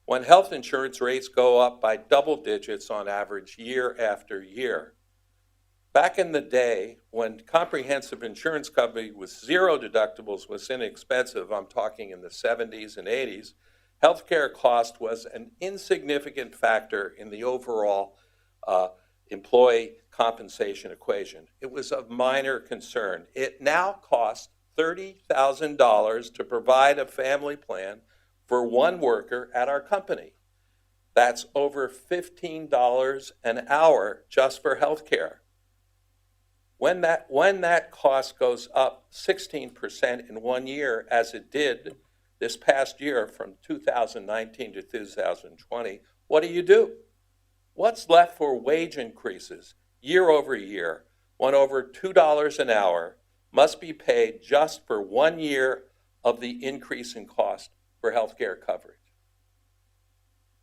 when health insurance rates go up by double digits on average year after year? Back in the day, when comprehensive insurance coverage with zero deductibles was inexpensive, I'm talking in the 70s and 80s, healthcare cost was an insignificant factor in the overall employee compensation equation. It was of minor concern. It now costs $30,000 to provide a family plan for one worker at our company. That's over $15 an hour just for healthcare. When that cost goes up 16% in 1 year, as it did this past year from 2019 to 2020, what do? What's left for wage increases year over year when over $2 an hour must be paid just for 1 year of the increase in cost for healthcare coverage?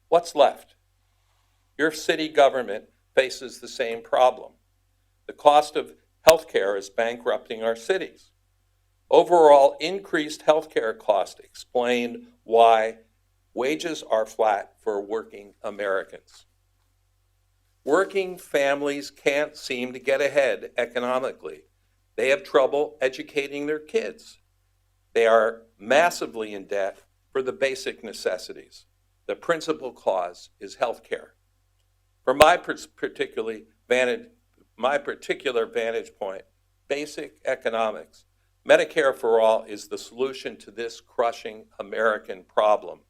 What's left? Your city government faces the same problem. The cost of healthcare is bankrupting our cities. Overall, increased healthcare costs explain why wages are flat for working Americans. Working families can't seem to get ahead economically. They have trouble educating their kids. They are massively in debt for the basic necessities. The principal cause is healthcare. From my particular vantage point, basic economics, Medicare for All is the solution to this crushing American problem.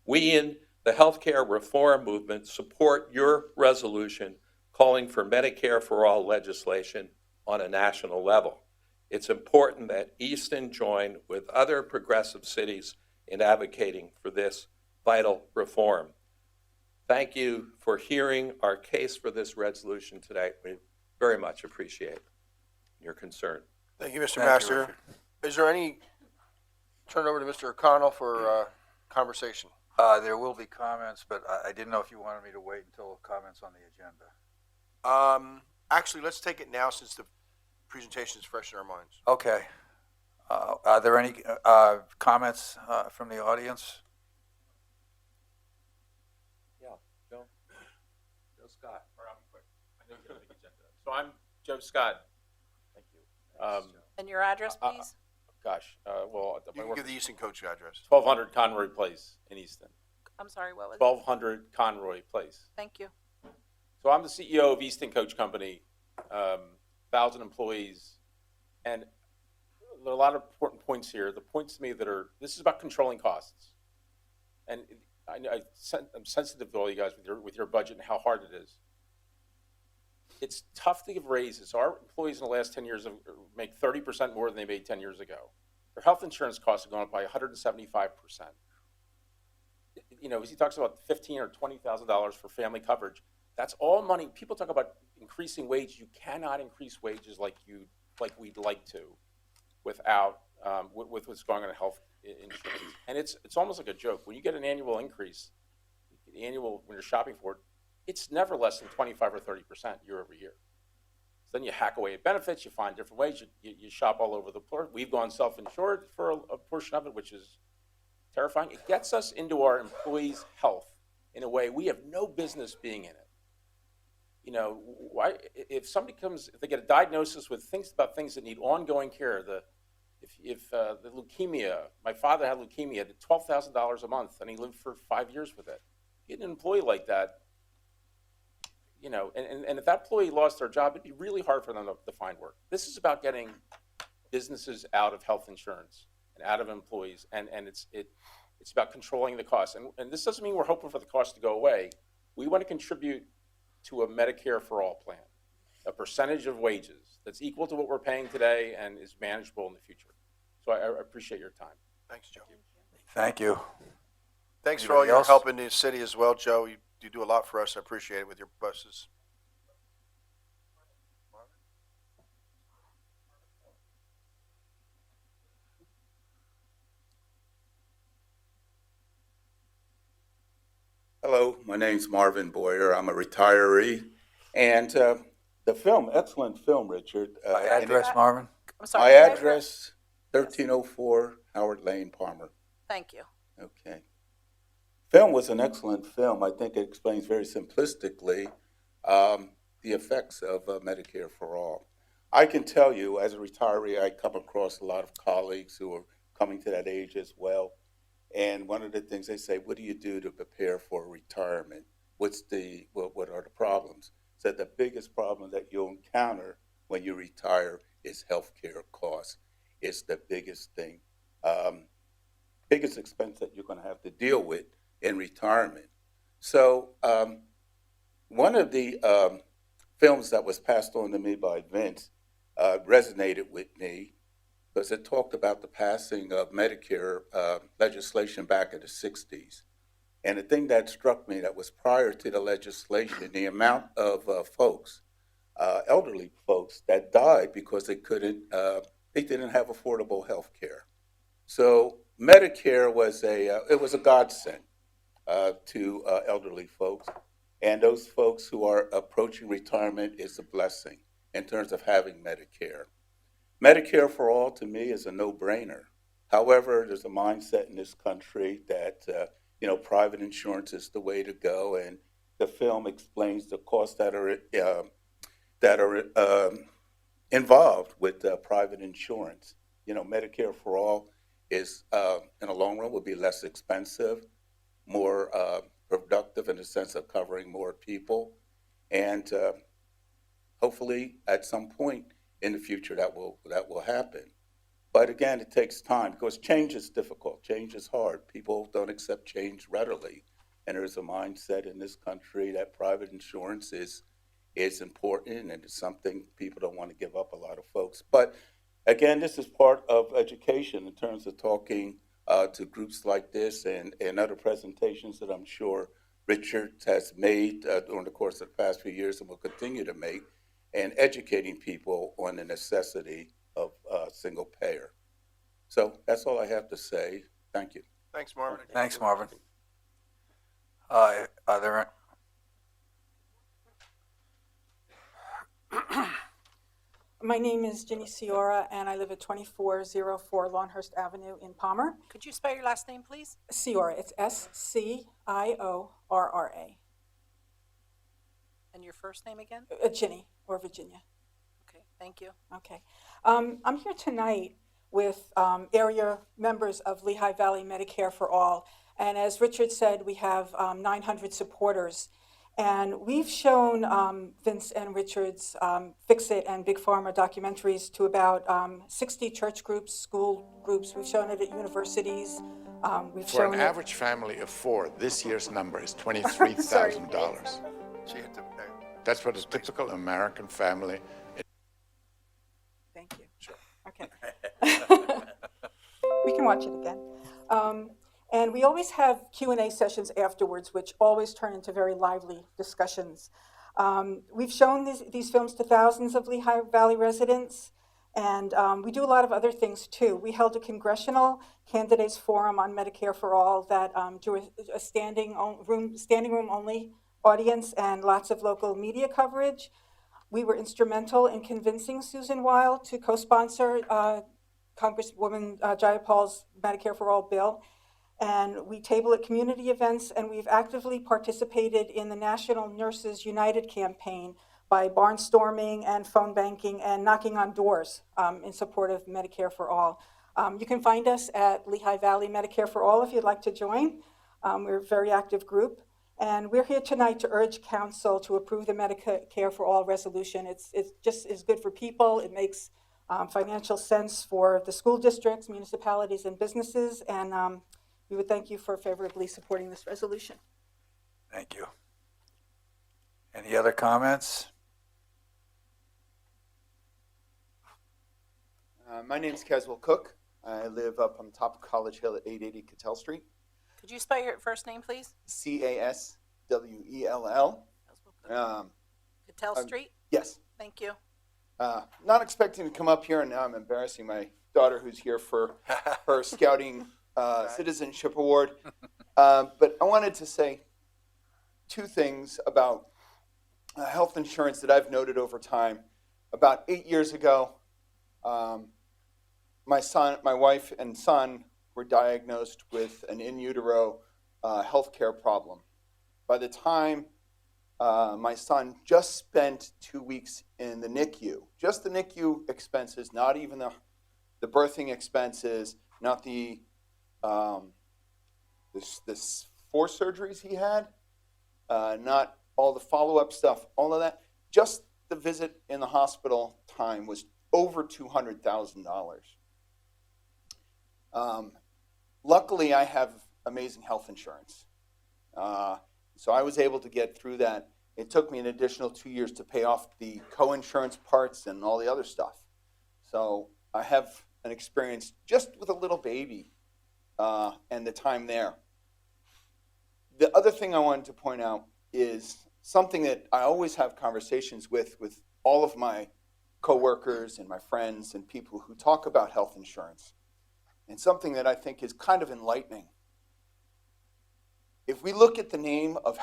We in the healthcare reform movement support your resolution calling for Medicare for All legislation on a national level. It's important that Easton join with other progressive cities in advocating for this vital reform. Thank you for hearing our case for this resolution today. We very much appreciate your concern. Thank you, Mr. Master. Is there any, turn it over to Mr. O'Connell for conversation. There will be comments, but I didn't know if you wanted me to wait until comments on the agenda. Actually, let's take it now since the presentation is fresh in our minds. Okay. Are there any comments from the audience? Yeah, Joe Scott. So I'm Joe Scott. Thank you. And your address, please? You can give the Easton Coach address. 1200 Conroy Place in Easton. I'm sorry, what was it? 1200 Conroy Place. Thank you. So I'm the CEO of Easton Coach Company, 1,000 employees, and there are a lot of important points here. The points to me that are, this is about controlling costs. And I'm sensitive to all you guys with your budget and how hard it is. It's tough to give raises. Our employees in the last 10 years make 30% more than they made 10 years ago. Their health insurance costs have gone up by 175%. You know, as he talks about $15,000 or $20,000 for family coverage, that's all money. People talk about increasing wages. You cannot increase wages like we'd like to without with what's going on in health insurance. And it's almost like a joke. When you get an annual increase, when you're shopping for it, it's never less than 25 or 30% year over year. So then you hack away at benefits, you find different ways, you shop all over the place. We've gone self-insured for a portion of it, which is terrifying. It gets us into our employees' health in a way we have no business being in it. You know, if they get a diagnosis with things that need ongoing care, the leukemia, my father had leukemia, at $12,000 a month, and he lived for 5 years with it. Getting an employee like that, you know, and if that employee lost their job, it'd be really hard for them to find work. This is about getting businesses out of health insurance and out of employees, and it's about controlling the costs. And this doesn't mean we're hoping for the cost to go away. We want to contribute to a Medicare for All plan, a percentage of wages that's equal to what we're paying today and is manageable in the future. So I appreciate your time. Thanks, Joe. Thank you. Thanks for all Anybody your else? help in the city as well, Joe. You do a lot for us. I appreciate it with your buses. Hello, my name's Marvin Boyer. I'm a retiree. And the film, excellent film, Richard. My address, Marvin? I'm sorry. My address, 1304 Howard Lane, Palmer. Thank you. Okay. Film was an excellent film. I think it explains very simplistically the effects of Medicare for All. I can tell you, as a retiree, I come across a lot of colleagues who are coming to that age as well. And one of the things they say, what do you do to prepare for retirement? What are the problems? So the biggest problem that you'll encounter when you retire is healthcare costs. It's the biggest thing, biggest expense that you're going to have to deal with in retirement. So one of the films that was passed on to me by Vince resonated with me because it talked about the passing of Medicare legislation back in the 60s. And the thing that struck me that was prior to the legislation, the amount of folks, elderly folks, that died because they didn't have affordable health care. So Medicare was it was a godsend to elderly folks. And those folks who are approaching retirement is a blessing in terms of having Medicare. Medicare for all, to me, is a no-brainer. However, there's a mindset in this country that private insurance is the way to go, and the film explains the costs that are involved with private insurance. Medicare for all is, in the long run, will be less expensive, more productive in the sense of covering more people, and hopefully, at some point in the future, that will happen. But again, it takes time because change is difficult. Change is hard. People don't accept change readily. And there's a mindset in this country that private insurance is important and it's something people don't want to give up, a lot of folks. But again, this is part of education in terms of talking to groups like this and other presentations that I'm sure Richard has made during the course of the past few years and will continue to make, and educating people on the necessity of single payer. So that's all I have to say. Thank you. Thanks, Marvin. Thanks, Marvin. Are there... My name is Ginny Ciora, and I live at 2404 Longhurst Avenue in Palmer. Could you spell your last name, please? Ciora, it's Sciorra. And your first name again? Ginny, or Virginia. Okay, thank you. Okay. I'm here tonight with area members of Lehigh Valley Medicare for All. And as Richard said, we have 900 supporters. And we've shown Vince and Richard's Fix It and Big Pharma documentaries to about 60 church groups, school groups. We've shown it at universities. For an average family of 4, this year's number is $23,000. That's what a typical American family. Thank you. Sure. Okay. We can watch it again. And we always have Q&A sessions afterwards, which always turn into very lively discussions. We've shown these films to thousands of Lehigh Valley residents, and we do a lot of other things too. We held a congressional candidates forum on Medicare for All that drew a standing room only audience and lots of local media coverage. We were instrumental in convincing Susan Weil to co-sponsor Congresswoman Jayapal's Medicare for All bill. And we table at community events, and we've actively participated in the National Nurses United campaign by barnstorming and phone banking and knocking on doors in support of Medicare for All. You can find us at Lehigh Valley Medicare for All if you'd like to join. We're a very active group. And we're here tonight to urge council to approve the Medicare for All resolution. It's just is good for people. It makes financial sense for the school districts, municipalities, and businesses. And we would thank you for favorably supporting this resolution. Thank you. Any other comments? My name's Caswell Cook. I live up on top of College Hill at 880 Cattell Street. Could you spell your first name, please? Caswell. Cattell Street? Yes. Thank you. Not expecting to come up here, and now I'm embarrassing my daughter who's here for her Scouting Citizenship Award. But I wanted to say two things about health insurance that I've noted over time. About 8 years ago, my wife and son were diagnosed with an in utero healthcare problem. By the time my son just spent 2 weeks in the NICU, just the NICU expenses, not even the birthing expenses, not the this 4 surgeries he had, not all the follow-up stuff, all of that. Just the visit in the hospital time was over $200,000. Luckily, I have amazing health insurance. So I was able to get through that. It took me an additional 2 years to pay off the co-insurance parts and all the other stuff. So I have an experience just with a little baby and the time there. The other thing I wanted to point out is something that I always have conversations with all of my coworkers and my friends and people who talk about health insurance, and something that I think is kind of enlightening. If we look at the name of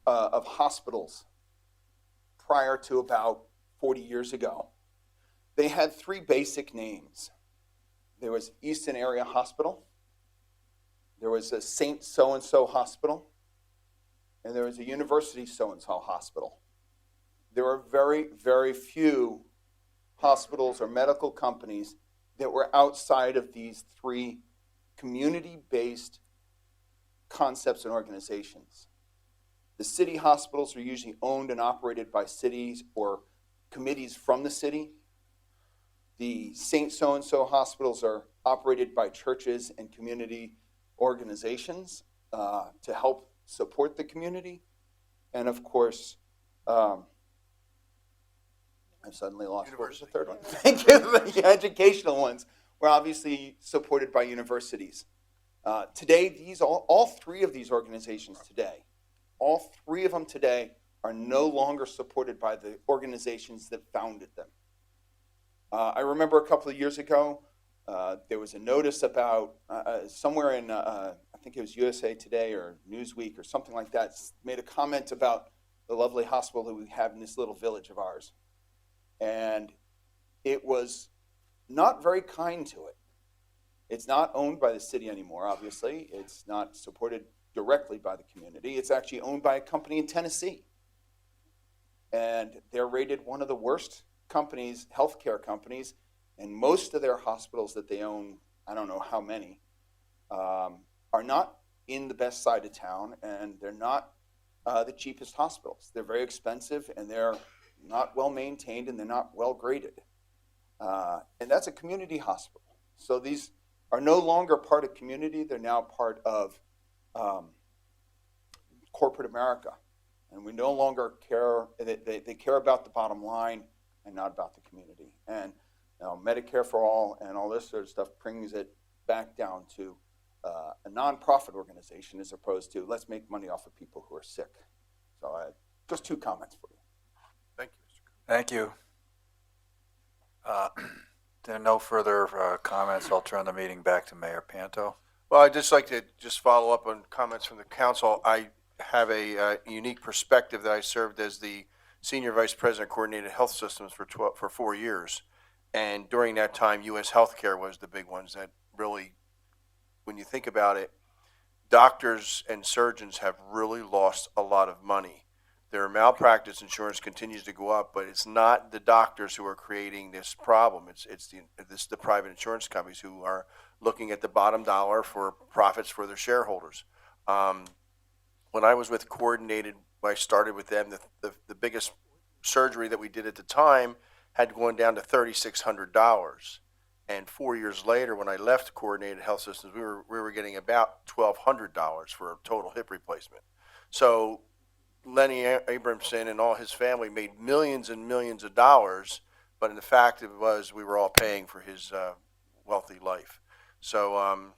of hospitals prior to about 40 years ago, they had 3 basic names. There was Easton Area Hospital, there was a Saint So-and-so Hospital, and there was a University So-and-so Hospital. There were very, very few hospitals or medical companies that were outside of these 3 community-based concepts and organizations. The city hospitals are usually owned and operated by cities or committees from the city. The Saint So-and-so hospitals are operated by churches and community organizations to help support the community. And of course, I've suddenly lost. What was the third one? Thank you. The educational ones were obviously supported by universities. Today, all 3 of these organizations today, all 3 of them today are no longer supported by the organizations that founded them. I remember a couple of years ago, there was a notice about somewhere in, I think it was USA Today or Newsweek or something like that, made a comment about the lovely hospital that we have in this little village of ours. And it was not very kind to it. It's not owned by the city anymore, obviously. It's not supported directly by the community. It's actually owned by a company in Tennessee. And they're rated one of the worst companies, healthcare companies, and most of their hospitals that they own, I don't know how many, are not in the best side of town, and they're not the cheapest hospitals. They're very expensive, and they're not well maintained, and they're not well graded. And that's a community hospital. So these are no longer part of community. They're now part of corporate America. And we no longer care, they care about the bottom line and not about the community. And Medicare for All and all this sort of stuff brings it back down to a nonprofit organization as opposed to let's make money off of people who are sick. So just 2 comments for you. Thank you, Mr. Thank you. There are no further comments. I'll turn the meeting back to Mayor Panto. Well, I'd just like to follow up on comments from the council. I have a unique perspective that I served as the Senior Vice President of Coordinated Health Systems for 4 years. And during that time, U.S. Healthcare was the big ones that really, when you think about it, doctors and surgeons have really lost a lot of money. Their malpractice insurance continues to go up, but it's not the doctors who are creating this problem. It's the private insurance companies who are looking at the bottom dollar for profits for their shareholders. When I was with Coordinated, when I started with them, the biggest surgery that we did at the time had gone down to $3,600. And 4 years later, when I left Coordinated Health Systems, we were getting about $1,200 for a total hip replacement. So Lenny Abramson and all his family made millions and millions of dollars, but in the fact it was we were all paying for his wealthy life. So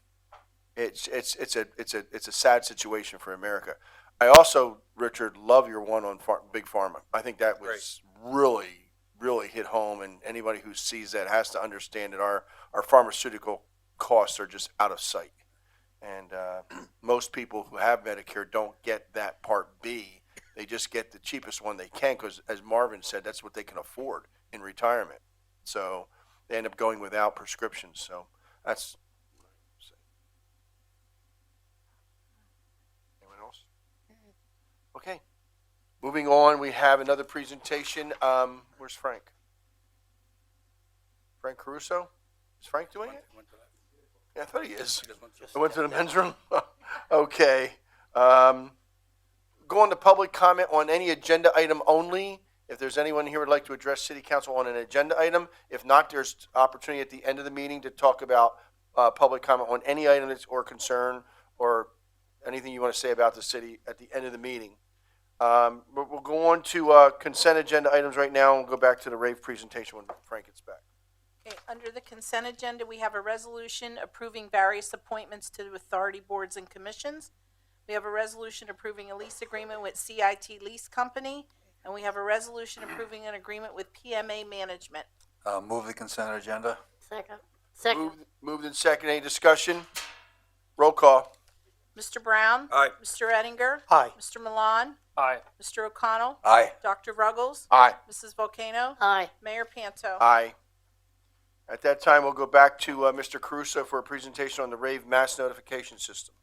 It's a sad situation for America. I also, Richard, love your one on big pharma. I think that was really hit home, and anybody who sees that has to understand that our pharmaceutical costs are just out of sight. And most people who have Medicare don't get that Part B. They just get the cheapest one they can because, as Marvin said, that's what they can afford in retirement. So they end up going without prescriptions. So that's. Anyone else? Okay. Moving on, we have another presentation. Where's Frank? Frank Caruso? Is Frank doing it? Yeah, I thought he is. I went to the men's room. Okay. Go on to public comment on any agenda item only. If there's anyone here who would like to address City Council on an agenda item. If not, there's opportunity at the end of the meeting to talk about public comment on any item that's or concern or anything you want to say about the city at the end of the meeting. But we'll go on to consent agenda items right now, and we'll go back to the rave presentation when Frank gets back. Okay, under the consent agenda, we have a resolution approving various appointments to the authority boards and commissions. We have a resolution approving a lease agreement with CIT Lease Company, and we have a resolution approving an agreement with PMA Management. Move the consent agenda. Second. Moved and second. Any discussion? Roll call. Mr. Brown? Aye. Mr. Ettinger? Aye. Mr. Milan? Aye. Mr. O'Connell? Aye. Dr. Ruggles? Aye. Mrs. Volcano? Aye. Mayor Panto? Aye. At that time, we'll go back to Mr. Caruso for a presentation on the rave mass notification system.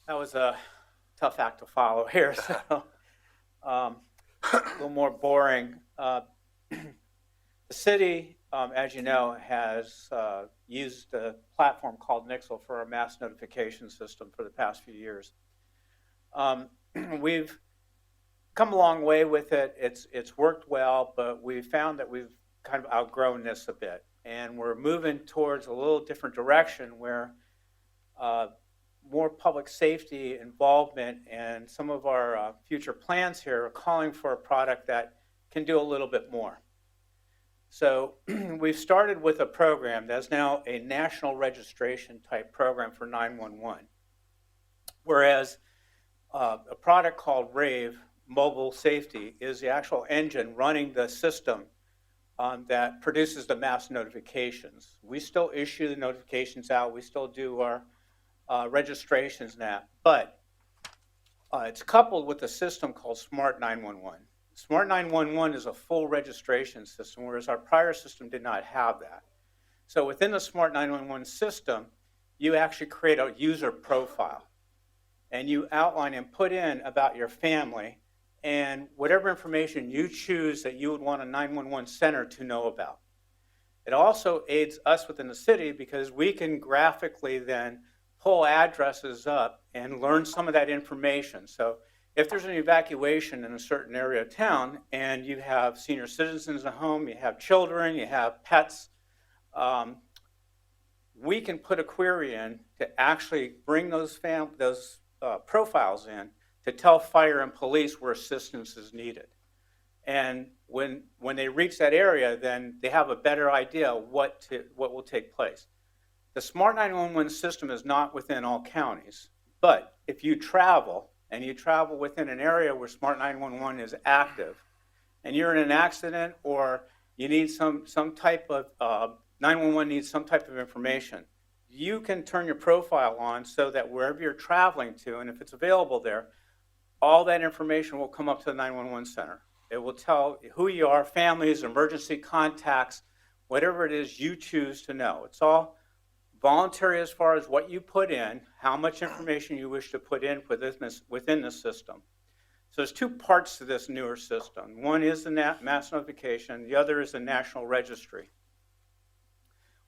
That was a tough act to follow here, so a little more boring. The city, as you know, has used a platform called Nixle for a mass notification system for the past few years. We've come a long way with it. It's worked well, but we've found that we've kind of outgrown this a bit, and we're moving towards a little different direction where more public safety involvement, and some of our future plans here are calling for a product that can do a little bit more. So we've started with a program that's now a national registration type program for 911, whereas a product called RAVE, Mobile Safety, is the actual engine running the system that produces the mass notifications. We still issue the notifications out. We still do our registrations now, but it's coupled with a system called Smart 911. Smart 911 is a full registration system, whereas our prior system did not have that. So within the Smart 911 system, you actually create a user profile, and you outline and put in about your family and whatever information you choose that you would want a 911 center to know about. It also aids us within the city because we can graphically then pull addresses up and learn some of that information. So if there's an evacuation in a certain area of town and you have senior citizens at home, you have children, you have pets, we can put a query in to actually bring those profiles in to tell fire and police where assistance is needed. And when they reach that area, then they have a better idea what will take place. The Smart 911 system is not within all counties, but if you travel, and you travel within an area where Smart 911 is active, and you're in an accident or you need some type of, 911 needs some type of information, you can turn your profile on so that wherever you're traveling to, and if it's available there, all that information will come up to the 911 center. It will tell who you are, families, emergency contacts, whatever it is you choose to know. It's all voluntary as far as what you put in, how much information you wish to put in within the system. So there's two parts to this newer system. One is the mass notification, the other is the national registry.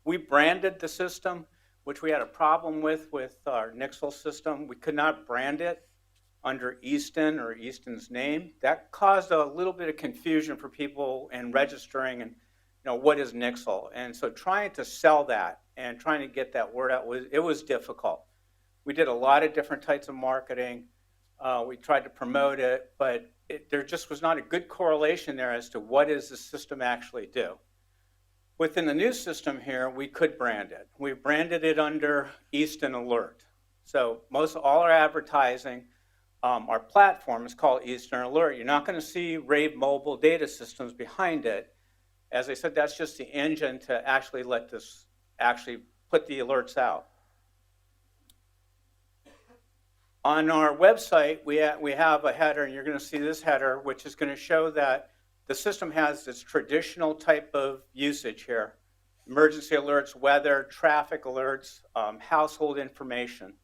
We branded the system, which we had a problem with our Nixle system. We could not brand it under Easton or Easton's name. That caused a little bit of confusion for people in registering and what is Nixle. And so trying to sell that and trying to get that word out, was difficult. We did a lot of different types of marketing. We tried to promote it, but there just was not a good correlation there as to what does the system actually do. Within the new system here, we could brand it. We branded it under Easton Alert. So most all our advertising, our platform is called Eastern Alert. You're not going to see Rave Mobile data systems behind it. As I said, that's just the engine to actually let this actually put the alerts out. On our website, we have a header, and you're going to see this header, which is going to show that the system has this traditional type of usage here: emergency alerts, weather, traffic alerts, household information.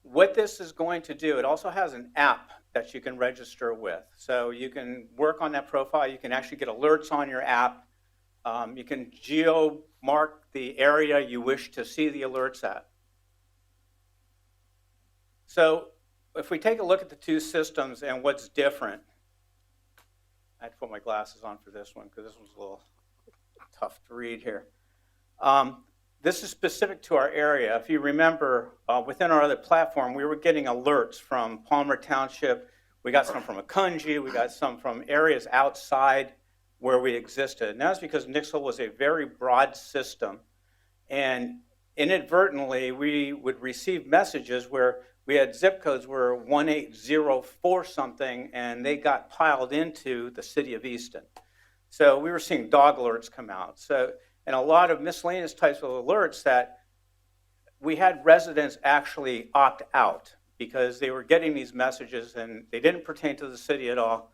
What this is going to do, it also has an app that you can register with. So you can work on that profile. You can actually get alerts on your app. You can geo-mark the area you wish to see the alerts at. So if we take a look at the two systems and what's different, I had to put my glasses on for this one because this one's a little tough to read here. This is specific to our area. If you remember, within our other platform, we were getting alerts from Palmer Township. We got some from Akunji. We got some from areas outside where we existed. And that's because Nixle was a very broad system. And inadvertently, we would receive messages where we had zip codes where 1804 something, and they got piled into the city of Easton. So we were seeing dog alerts come out. So, and a lot of miscellaneous types of alerts that we had residents actually opt out because they were getting these messages and they didn't pertain to the city at all.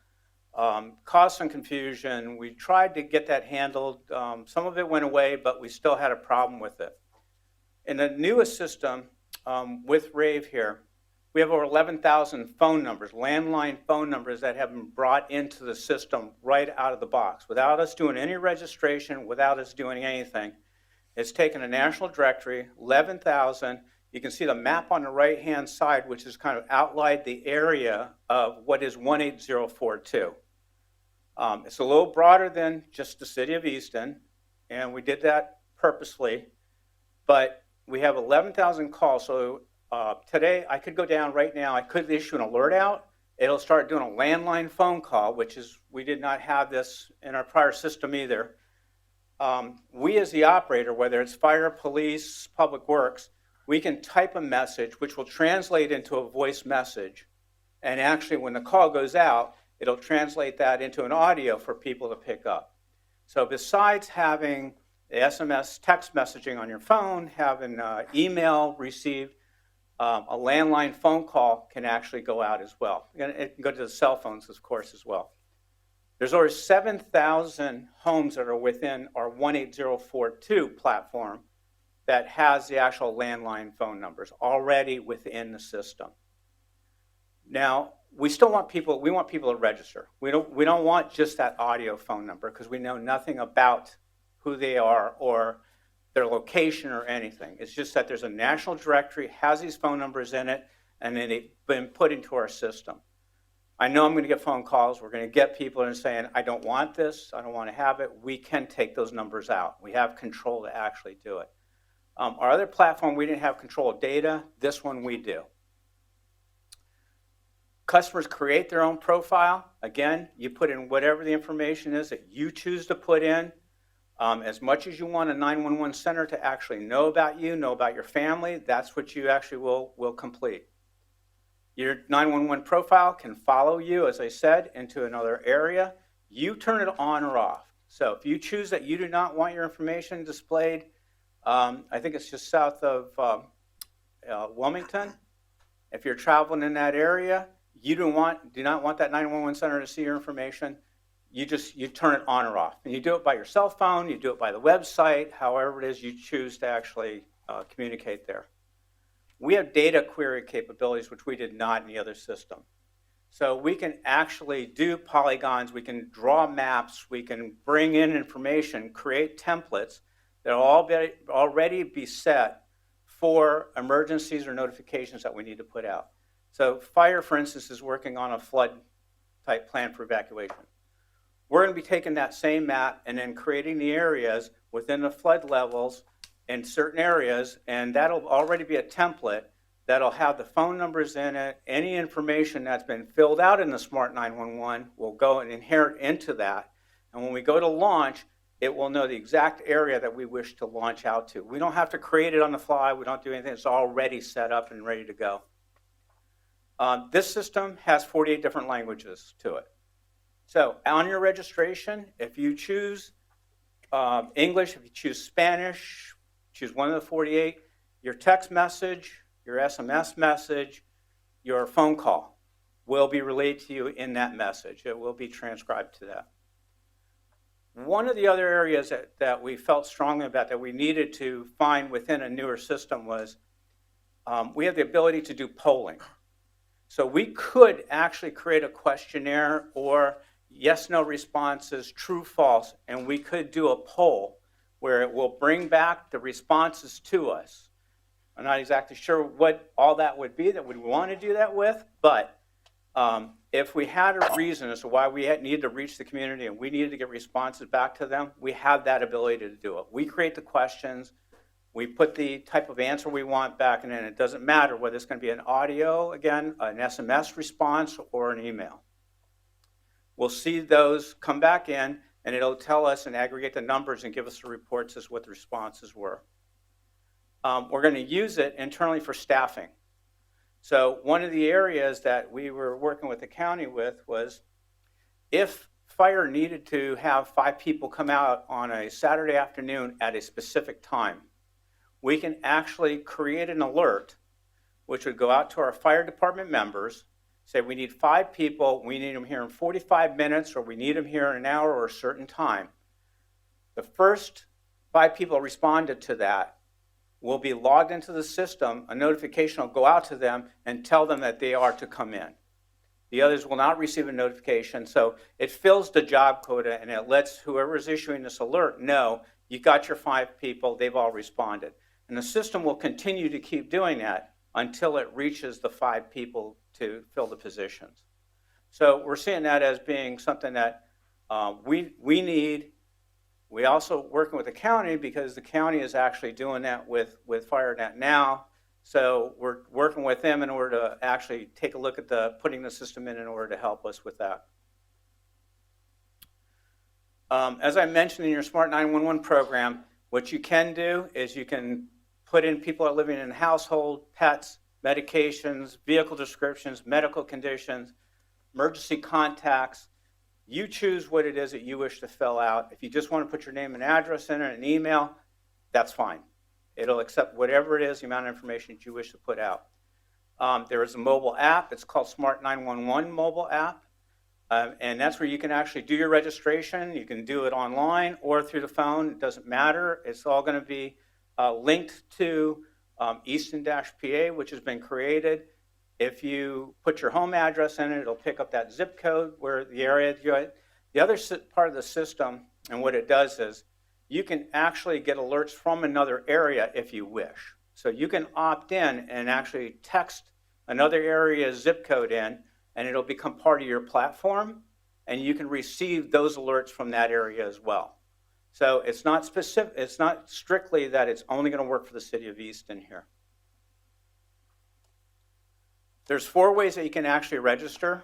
Caused some confusion. We tried to get that handled. Some of it went away, but we still had a problem with it. In the newest system, with Rave here, we have over 11,000 phone numbers, landline phone numbers that have been brought into the system right out of the box without us doing any registration, without us doing anything. It's taken a national directory, 11,000. You can see the map on the right-hand side, which has kind of outlined the area of what is 18042. It's a little broader than just the city of Easton, and we did that purposely, but we have 11,000 calls. So today, I could go down right now, I could issue an alert out. It'll start doing a landline phone call, which is, we did not have this in our prior system either. We as the operator, whether it's fire, police, public works, we can type a message which will translate into a voice message. And actually, when the call goes out, it'll translate that into an audio for people to pick up. So besides having the SMS text messaging on your phone, having email received, a landline phone call can actually go out as well. And it can go to the cell phones, of course, as well. There's over 7,000 homes that are within our 18042 platform that has the actual landline phone numbers already within the system. Now, we still want people, we want people to register. We don't want just that audio phone number because we know nothing about who they are or their location or anything. It's just that there's a national directory, has these phone numbers in it, and then they've been put into our system. I know I'm going to get phone calls. We're going to get people and saying, I don't want this, I don't want to have it. We can take those numbers out. We have control to actually do it. Our other platform, we didn't have control of data. This one we do. Customers create their own profile. Again, you put in whatever the information is that you choose to put in. As much as you want a 911 center to actually know about you, know about your family, that's what you actually will complete. Your 911 profile can follow you, as I said, into another area. You turn it on or off. So if you choose that you do not want your information displayed, I think it's just south of Wilmington. If you're traveling in that area, you do not want that 911 center to see your information. You turn it on or off. And you do it by your cell phone, you do it by the website, however it is you choose to actually communicate there. We have data query capabilities, which we did not in the other system. So we can actually do polygons, we can draw maps, we can bring in information, create templates that will already be set for emergencies or notifications that we need to put out. So fire, for instance, is working on a flood type plan for evacuation. We're going to be taking that same map and then creating the areas within the flood levels in certain areas, and that'll already be a template that'll have the phone numbers in it. Any information that's been filled out in the Smart 911 will go and inherit into that. And when we go to launch, it will know the exact area that we wish to launch out to. We don't have to create it on the fly. We don't do anything. It's already set up and ready to go. This system has 48 different languages to it. So on your registration, if you choose English, if you choose Spanish, choose one of the 48, your text message, your SMS message, your phone call will be relayed to you in that message. It will be transcribed to that. One of the other areas that we felt strongly about that we needed to find within a newer system was we have the ability to do polling. So we could actually create a questionnaire or yes-no responses, true, false, and we could do a poll where it will bring back the responses to us. I'm not exactly sure what all that would be that we'd want to do that with, but if we had a reason as to why we needed to reach the community and we needed to get responses back to them, we have that ability to do it. We create the questions, we put the type of answer we want back, and then it doesn't matter whether it's going to be an audio, again, an SMS response, or an email. We'll see those come back in, and it'll tell us and aggregate the numbers and give us the reports as what the responses were. We're going to use it internally for staffing. So one of the areas that we were working with the county with was if fire needed to have 5 people come out on a Saturday afternoon at a specific time, we can actually create an alert which would go out to our fire department members, say we need 5 people, we need them here in 45 minutes, or we need them here in an hour or a certain time. The first 5 people responded to that will be logged into the system. A notification will go out to them and tell them that they are to come in. The others will not receive a notification, so it fills the job quota and it lets whoever is issuing this alert know you got your 5 people, they've all responded. And the system will continue to keep doing that until it reaches the 5 people to fill the positions. So we're seeing that as being something that we need. We also working with the county because the county is actually doing that with FireNet now. So we're working with them in order to actually take a look at putting the system in order to help us with that. As I mentioned in your Smart 911 program, what you can do is you can put in people that are living in a household, pets, medications, vehicle descriptions, medical conditions, emergency contacts. You choose what it is that you wish to fill out. If you just want to put your name and address in it, an email, that's fine. It'll accept whatever it is, the amount of information that you wish to put out. There is a mobile app. It's called Smart 911 mobile app. And that's where you can actually do your registration. You can do it online or through the phone. It doesn't matter. It's all going to be linked to Easton-PA, which has been created. If you put your home address in it, it'll pick up that zip code where the area you're at. The other part of the system, and what it does is, you can actually get alerts from another area if you wish. So you can opt in and actually text another area's zip code in, and it'll become part of your platform, and you can receive those alerts from that area as well. So it's not specific, it's not strictly that it's only going to work for the city of Easton here. There's 4 ways that you can actually register.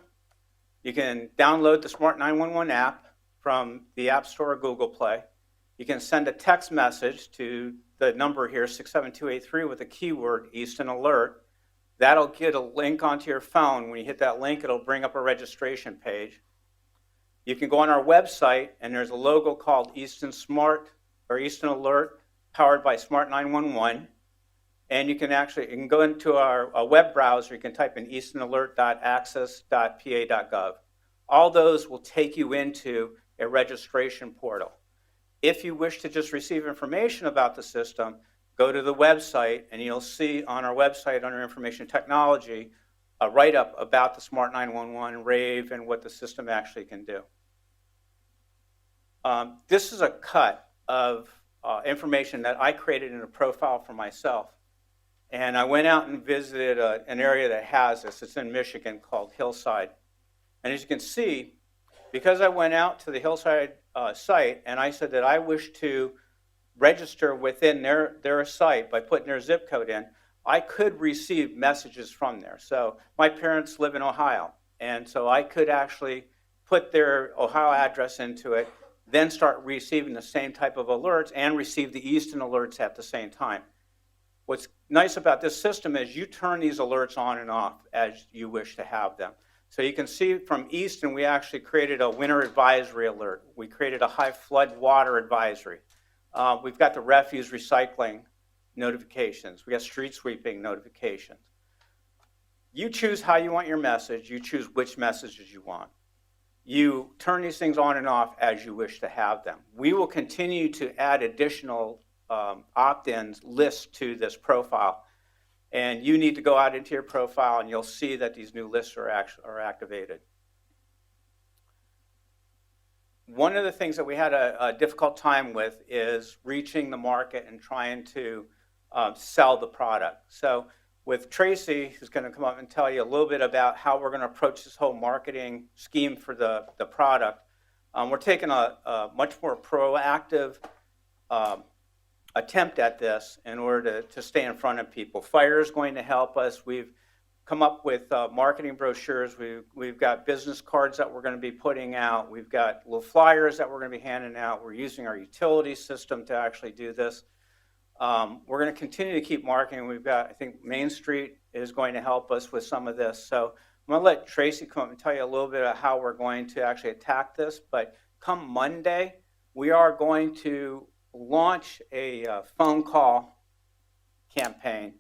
You can download the Smart 911 app from the App Store or Google Play. You can send a text message to the number here, 67283, with the keyword Easton Alert. That'll get a link onto your phone. When you hit that link, it'll bring up a registration page. You can go on our website, and there's a logo called Easton Smart or Easton Alert, powered by Smart 911. And you can go into our web browser. You can type in eastonalert.access.pa.gov. All those will take you into a registration portal. If you wish to just receive information about the system, go to the website, and you'll see on our website under Information Technology a write-up about the Smart 911 rave and what the system actually can do. This is a cut of information that I created in a profile for myself. And I went out and visited an area that has this. It's in Michigan called Hillside. And as you can see, because I went out to the Hillside site and I said that I wish to register within their site by putting their zip code in, I could receive messages from there. So my parents live in Ohio, and so I could actually put their Ohio address into it, then start receiving the same type of alerts and receive the Easton alerts at the same time. What's nice about this system is you turn these alerts on and off as you wish to have them. So you can see from Easton, we actually created a winter advisory alert. We created a high flood water advisory. We've got the refuse recycling notifications. We got street sweeping notifications. You choose how you want your message. You choose which messages you want. You turn these things on and off as you wish to have them. We will continue to add additional opt-ins lists to this profile. And you need to go out into your profile and you'll see that these new lists are activated. One of the things that we had a difficult time with is reaching the market and trying to sell the product. So with Tracy, who's going to come up and tell you a little bit about how we're going to approach this whole marketing scheme for the product, we're taking a much more proactive attempt at this in order to stay in front of people. Fire is going to help us. We've come up with marketing brochures. We've got business cards that we're going to be putting out. We've got little flyers that we're going to be handing out. We're using our utility system to actually do this. We're going to continue to keep marketing. We've got, I think, Main Street is going to help us with some of this. So I'm going to let Tracy come up and tell you a little bit about how we're going to actually attack this. But come Monday, we are going to launch a phone call campaign.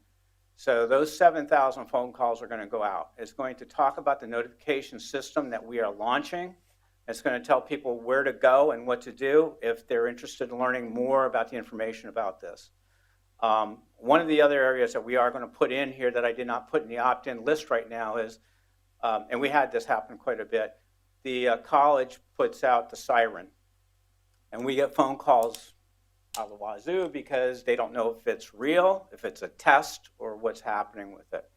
So those 7,000 phone calls are going to go out. It's going to talk about the notification system that we are launching. It's going to tell people where to go and what to do if they're interested in learning more about the information about this. One of the other areas that we are going to put in here that I did not put in the opt-in list right now is, and we had this happen quite a bit, the college puts out the siren. And we get phone calls out of the wazoo because they don't know if it's real, if it's a test, or what's happening with it.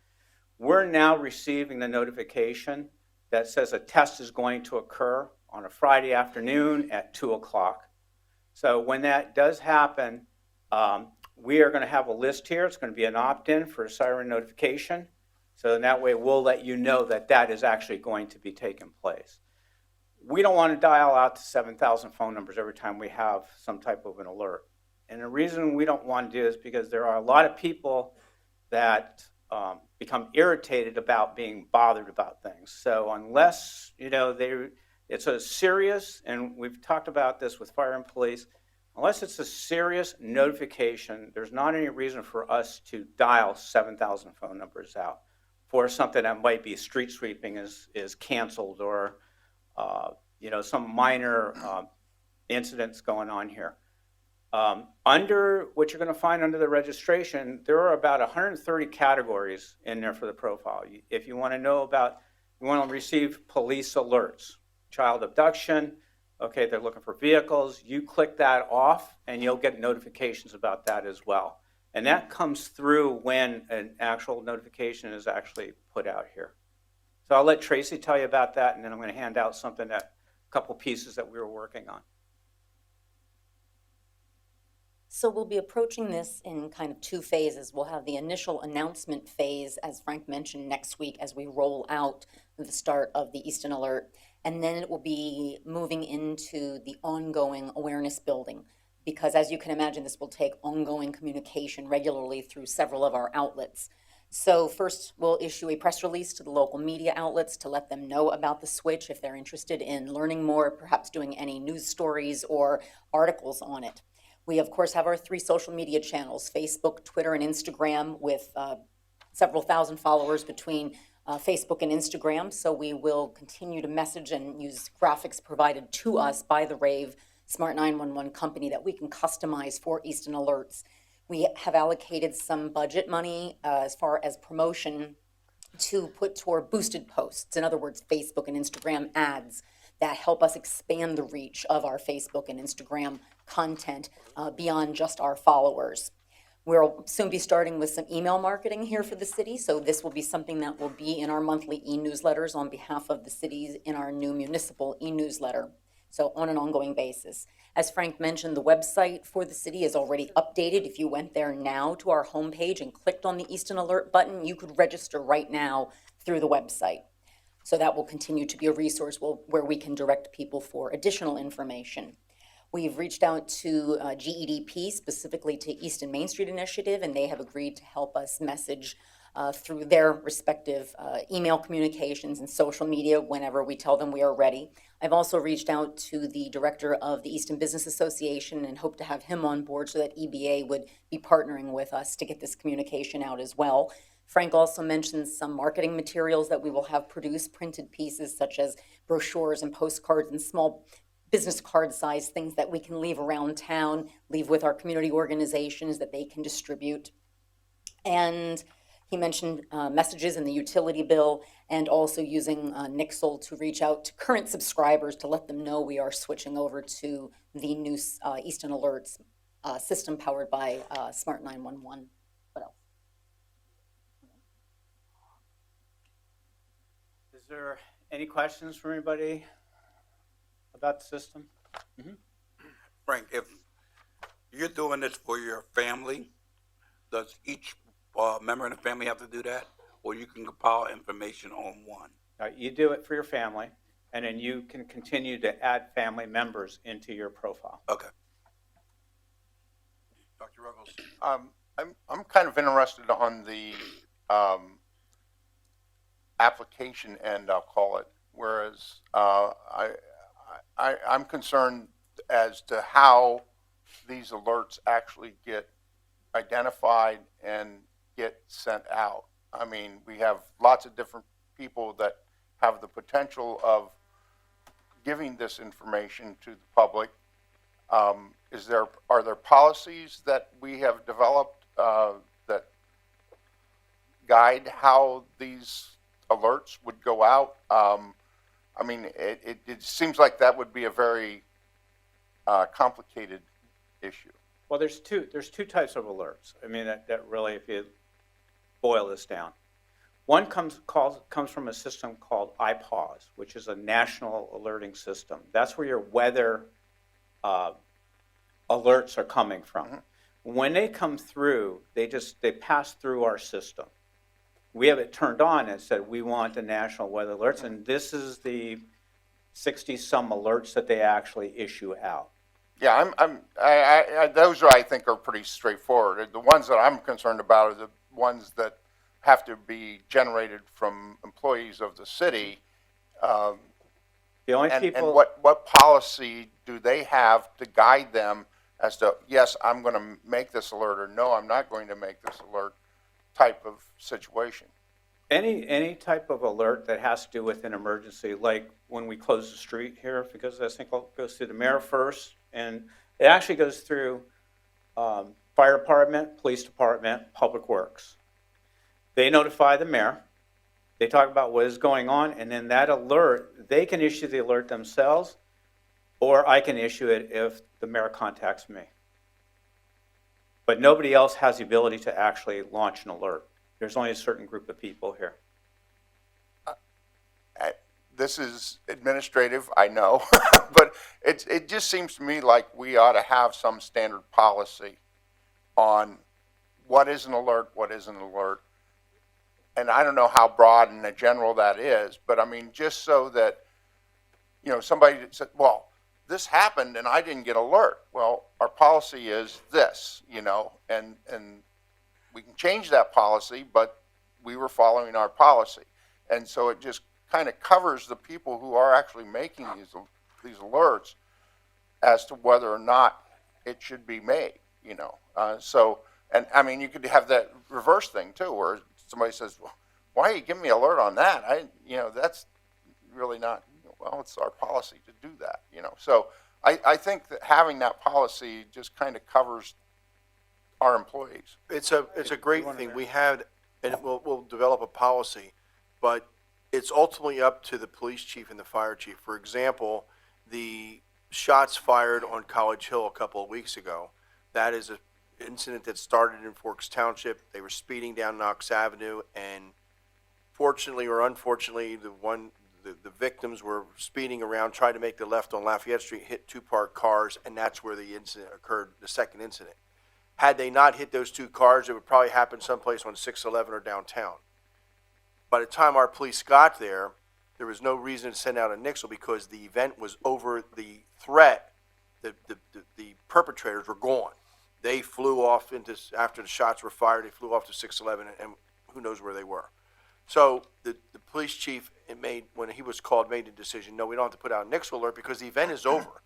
We're now receiving the notification that says a test is going to occur on a Friday afternoon at 2 o'clock. So when that does happen, we are going to have a list here. It's going to be an opt-in for a siren notification. So in that way, we'll let you know that that is actually going to be taking place. We don't want to dial out to 7,000 phone numbers every time we have some type of an alert. And the reason we don't want to do this is because there are a lot of people that become irritated about being bothered about things. So unless, it's a serious, and we've talked about this with fire and police, unless it's a serious notification, there's not any reason for us to dial 7,000 phone numbers out for something that might be street sweeping is canceled or some minor incidents going on here. Under what you're going to find under the registration, there are about 130 categories in there for the profile. If you want to know about, you want to receive police alerts, child abduction, okay, they're looking for vehicles, you click that off and you'll get notifications about that as well. And that comes through when an actual notification is actually put out here. So I'll let Tracy tell you about that, and then I'm going to hand out something, a couple pieces that we were working on. So we'll be approaching this in kind of two phases. We'll have the initial announcement phase, as Frank mentioned, next week as we roll out the start of the Easton Alert. And then it will be moving into the ongoing awareness building, because as you can imagine, this will take ongoing communication regularly through several of our outlets. So first, we'll issue a press release to the local media outlets to let them know about the switch if they're interested in learning more, perhaps doing any news stories or articles on it. We, of course, have our 3 social media channels, Facebook, Twitter, and Instagram, with several thousand followers between Facebook and Instagram. So we will continue to message and use graphics provided to us by the Rave Smart 911 company that we can customize for Easton Alerts. We have allocated some budget money as far as promotion to put toward boosted posts. In other words, Facebook and Instagram ads that help us expand the reach of our Facebook and Instagram content beyond just our followers. We'll soon be starting with some email marketing here for the city, so this will be something that will be in our monthly e-newsletters on behalf of the cities in our new municipal e-newsletter, so on an ongoing basis. As Frank mentioned, the website for the city is already updated. If you went there now to our homepage and clicked on the Easton Alert button, you could register right now through the website. So that will continue to be a resource where we can direct people for additional information. We've reached out to GEDP, specifically to Easton Main Street Initiative, and they have agreed to help us message through their respective email communications and social media whenever we tell them we are ready. I've also reached out to the director of the Easton Business Association and hope to have him on board so that EBA would be partnering with us to get this communication out as well. Frank also mentioned some marketing materials that we will have produced, printed pieces such as brochures and postcards and small business card size things that we can leave around town, leave with our community organizations that they can distribute. And he mentioned messages in the utility bill and also using Nixle to reach out to current subscribers to let them know we are switching over to the new Easton Alerts system powered by Smart 911. What else? Is there any questions for anybody about the system? Frank, if you're doing this for your family, does each member in the family have to do that? Or you can compile information on one? You do it for your family, and then you can continue to add family members into your profile. Okay. Dr. Ruggles, I'm kind of interested on the application end, I'll call it, whereas I'm concerned as to how these alerts actually get identified and get sent out. I mean, we have lots of different people that have the potential of giving this information to the public. Are there policies that we have developed that guide how these alerts would go out? I mean, it seems like that would be a very complicated issue. Well, there's two types of alerts. I mean, that really, if you boil this down, one comes from a system called iPause, which is a national alerting system. That's where your weather alerts are coming from. Mm-hmm. When they come through, they pass through our system. We have it turned on and said we want the national weather alerts, and this is the 60-some alerts that they actually issue out. Yeah, those I think are pretty straightforward. The ones that I'm concerned about are the ones that have to be generated from employees of the city. The only people. And what policy do they have to guide them as to, yes, I'm going to make this alert, or no, I'm not going to make this alert type of situation? Any type of alert that has to do with an emergency, like when we close the street here, because I think it goes through the mayor first, and it actually goes through fire department, police department, public works. They notify the mayor. They talk about what is going on, and then that alert, they can issue the alert themselves, or I can issue it if the mayor contacts me. But nobody else has the ability to actually launch an alert. There's only a certain group of people here. This is administrative, I know, but it just seems to me like we ought to have some standard policy on what is an alert, what isn't an alert. And I don't know how broad and general that is, but I mean, just so that, somebody said, well, this happened and I didn't get alert. Well, our policy is this, and we can change that policy, but we were following our policy. And so it just kind of covers the people who are actually making these alerts as to whether or not it should be made, and I mean, you could have that reverse thing too, where somebody says, well, why are you giving me an alert on that? That's really not, well, it's our policy to do that, So I think that having that policy just kind of covers our employees. It's a great thing. We had, and we'll develop a policy, but it's ultimately up to the police chief and the fire chief. For example, the shots fired on College Hill a couple of weeks ago, that is an incident that started in Forks Township. They were speeding down Knox Avenue, and fortunately or unfortunately, the victims were speeding around, trying to make the left on Lafayette Street, hit two parked cars, and that's where the incident occurred, the second incident. Had they not hit those two cars, it would probably happen someplace on 611 or downtown. By the time our police got there was no reason to send out a Nixle because the event was over, the threat the perpetrators were gone. They flew off after the shots were fired. They flew off to 611, and who knows where they were. So the police chief when he was called, made the decision. No, we don't have to put out a NICS alert because the event is over.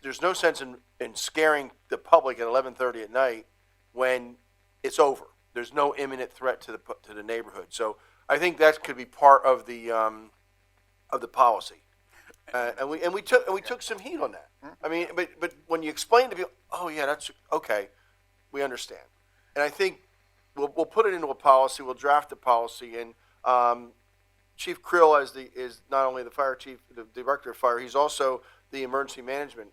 There's no sense in scaring the public at 11:30 at night when it's over. There's no imminent threat to the neighborhood. So I think that could be part of the policy. And we took some heat on that. I mean, but when you explain to people, oh yeah, that's okay, we understand. And I think we'll put it into a policy. We'll draft a policy, and Chief Krill is not only the fire chief, the director of fire, he's also the emergency management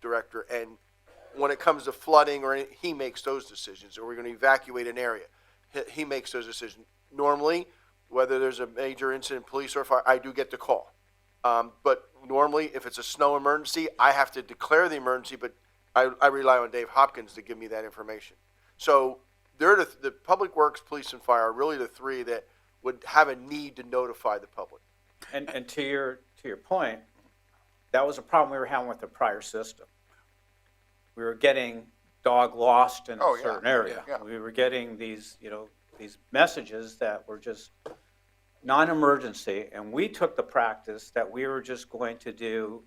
director. And when it comes to flooding he makes those decisions. Or we're going to evacuate an area, he makes those decisions. Normally, whether there's a major incident, police or fire, I do get the call. But normally, if it's a snow emergency, I have to declare the emergency, but I rely on Dave Hopkins to give me that information. So they're the Public Works, Police, and Fire are really the three that would have a need to notify the public. And to your point, that was a problem we were having with the prior system. We were getting dog lost in a certain area. Yeah. We were getting these messages that were just non-emergency, and we took the practice that we were just going to do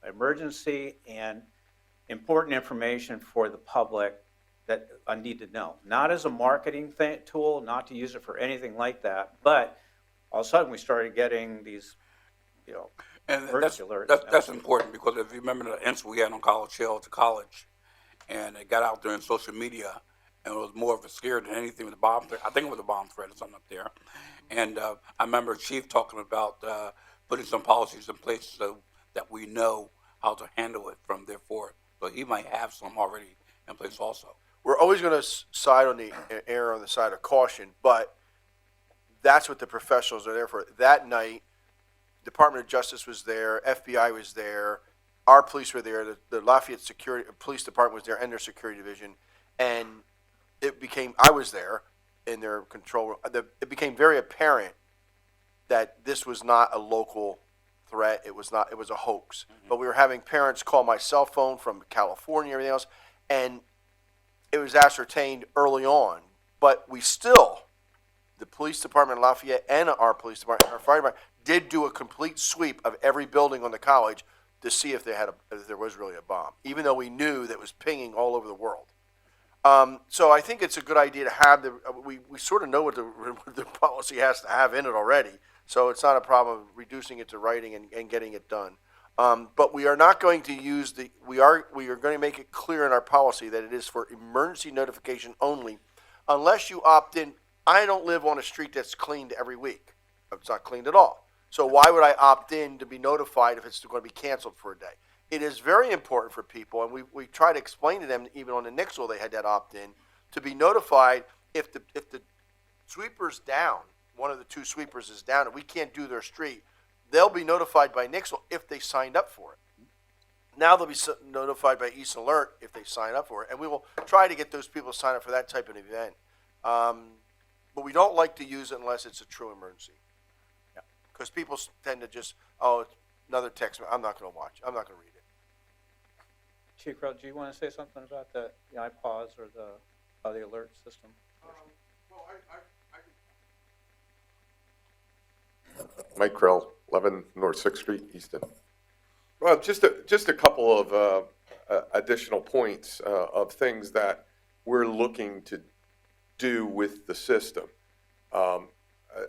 emergency and important information for the public that I need to know. Not as a marketing tool, not to use it for anything like that, but all of a sudden we started getting these, And emergency alerts. that's important, because if you remember the incident we had on College Hill at the college, and it got out there in social media, and it was more of a scare than anything with the bomb threat. I think it was a bomb threat or something up there. And I remember Chief talking about putting some policies in place so that we know how to handle it from there forward. So he might have some already in place also. We're always going to err on the side of caution, but that's what the professionals are there for. That night, Department of Justice was there, FBI was there, our police were there, the Lafayette Police Department was there, and their security division, and I was there in their control room. It became very apparent that this was not a local threat. It was a hoax. Mm-hmm. But we were having parents call my cell phone from California and everything else, and it was ascertained early on. But the police department in Lafayette and our police department and our fire department did do a complete sweep of every building on the college to see if there was really a bomb, even though we knew that it was pinging all over the world. So I think it's a good idea to have we sort of know what the policy has to have in it already. So it's not a problem of reducing it to writing and getting it done. But we are not going to use we are going to make it clear in our policy that it is for emergency notification only, unless you opt in. I don't live on a street that's cleaned every week. It's not cleaned at all. So why would I opt in to be notified if it's going to be canceled for a day? It is very important for people, and we try to explain to them, even on the Nixle they had that opt-in, to be notified if the sweeper's down, one of the two sweepers is down, and we can't do their street, they'll be notified by Nixle if they signed up for it. Now they'll be notified by Easton Alert if they sign up for it, and we will try to get those people to sign up for that type of event. But we don't like to use it unless it's a true emergency. Because people tend to just, it's another text. I'm not going to watch. I'm not going to read it. Chief Crow, do you want to say something about the iPaws or the alert system? Mike Krell, 11 North 6th Street, Easton. Well, just a couple of additional points of things that we're looking to do with the system.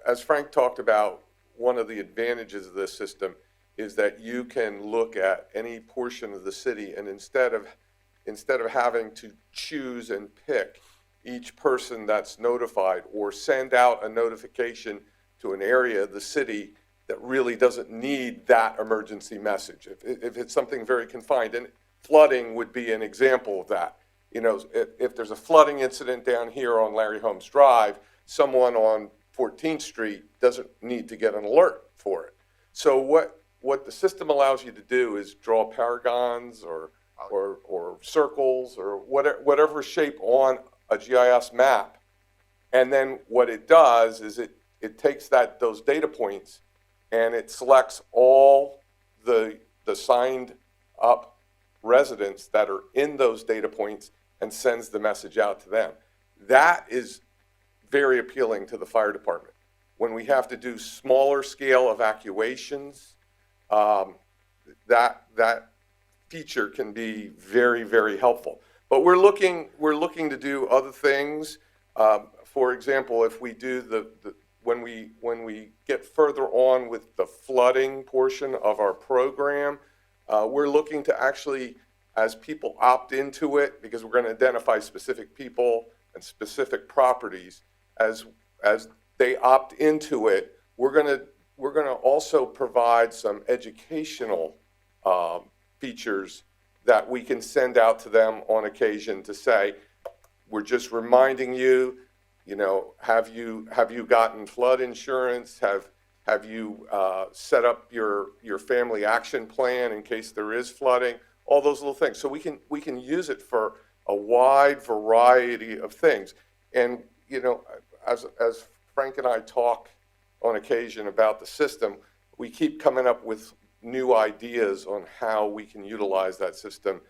As Frank talked about, one of the advantages of this system is that you can look at any portion of the city, and instead of having to choose and pick each person that's notified or send out a notification to an area of the city that really doesn't need that emergency message, if it's something very confined, and flooding would be an example of that. If there's a flooding incident down here on Larry Holmes Drive, someone on 14th Street doesn't need to get an alert for it. So what the system allows you to do is draw paragons or circles or whatever shape on a GIS map, and then what it does is it takes those data points and it selects all the signed up residents that are in those data points and sends the message out to them. That is very appealing to the fire department. When we have to do smaller scale evacuations, that feature can be very, very helpful. But we're looking to do other things. For example, if we do when we get further on with the flooding portion of our program, we're looking to actually, as people opt into it, because we're going to identify specific people and specific properties, as they opt into it, we're going to also provide some educational features that we can send out to them on occasion to say, we're just reminding you, have you gotten flood insurance? Have you set up your family action plan in case there is flooding? All those little things. So we can use it for a wide variety of things. And as Frank and I talk on occasion about the system, we keep coming up with new ideas on how we can utilize that system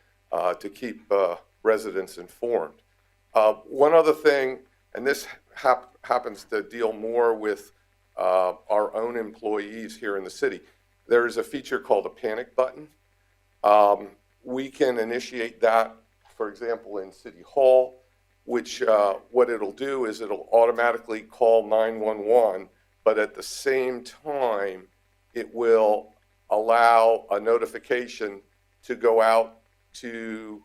to keep residents informed. One other thing, and this happens to deal more with our own employees here in the city, there is a feature called a panic button. We can initiate that, for example, in City Hall, which what it'll do is it'll automatically call 911, but at the same time, it will allow a notification to go out to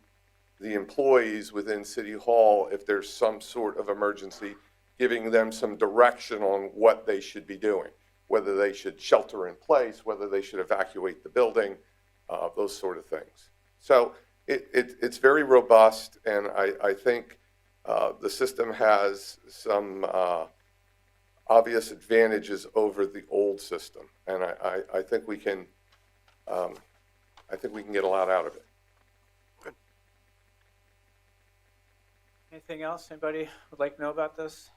the employees within City Hall if there's some sort of emergency, giving them some direction on what they should be doing, whether they should shelter in place, whether they should evacuate the building, those sort of things. So it's very robust, and I think the system has some obvious advantages over the old system, and I think we can get a lot out of it. Good. Anything else anybody would like to know about this?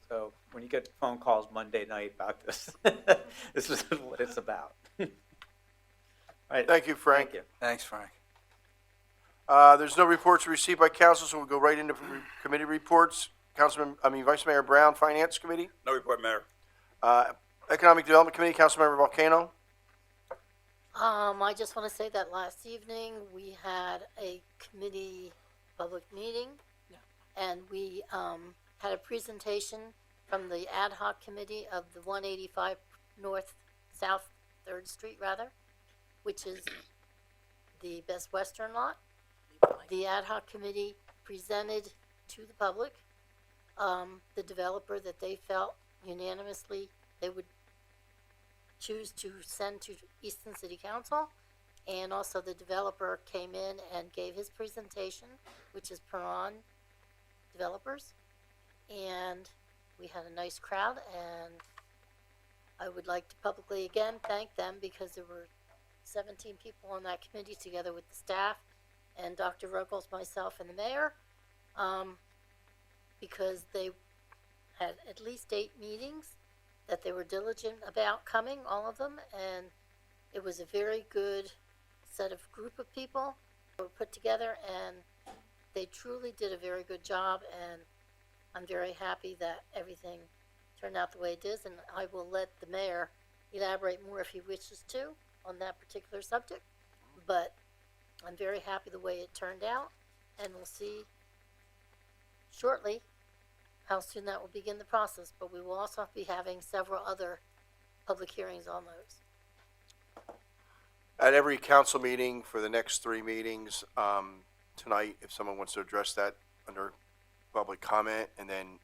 So when you get phone calls Monday night about this, this is what it's about. All right. Thank you, Frank. Thank you. Thanks, Frank. There's no reports received by council, so we'll go right into committee reports. Vice Mayor Brown, Finance Committee. No report, Mayor. Economic Development Committee, Councilmember Volcano. I just want to say that last evening we had a committee public meeting, and we had a presentation from the ad hoc committee of the 185 South 3rd Street, which is the Best Western lot. The ad hoc committee presented to the public the developer that they felt unanimously they would choose to send to Easton City Council, and also the developer came in and gave his presentation, which is Perron Developers, and we had a nice crowd, and I would like to publicly again thank them because there were 17 people on that committee together with the staff and Dr. Ruggles, myself, and the mayor, because they had at least 8 meetings that they were diligent about coming, all of them, and it was a very good set of group of people who were put together, and they truly did a very good job, and I'm very happy that everything turned out the way it is, and I will let the mayor elaborate more if he wishes to on that particular subject, but I'm very happy the way it turned out, and we'll see shortly how soon that will begin the process, but we will also be having several other public hearings on those. At every council meeting for the next 3 meetings, tonight, if someone wants to address that under public comment, and then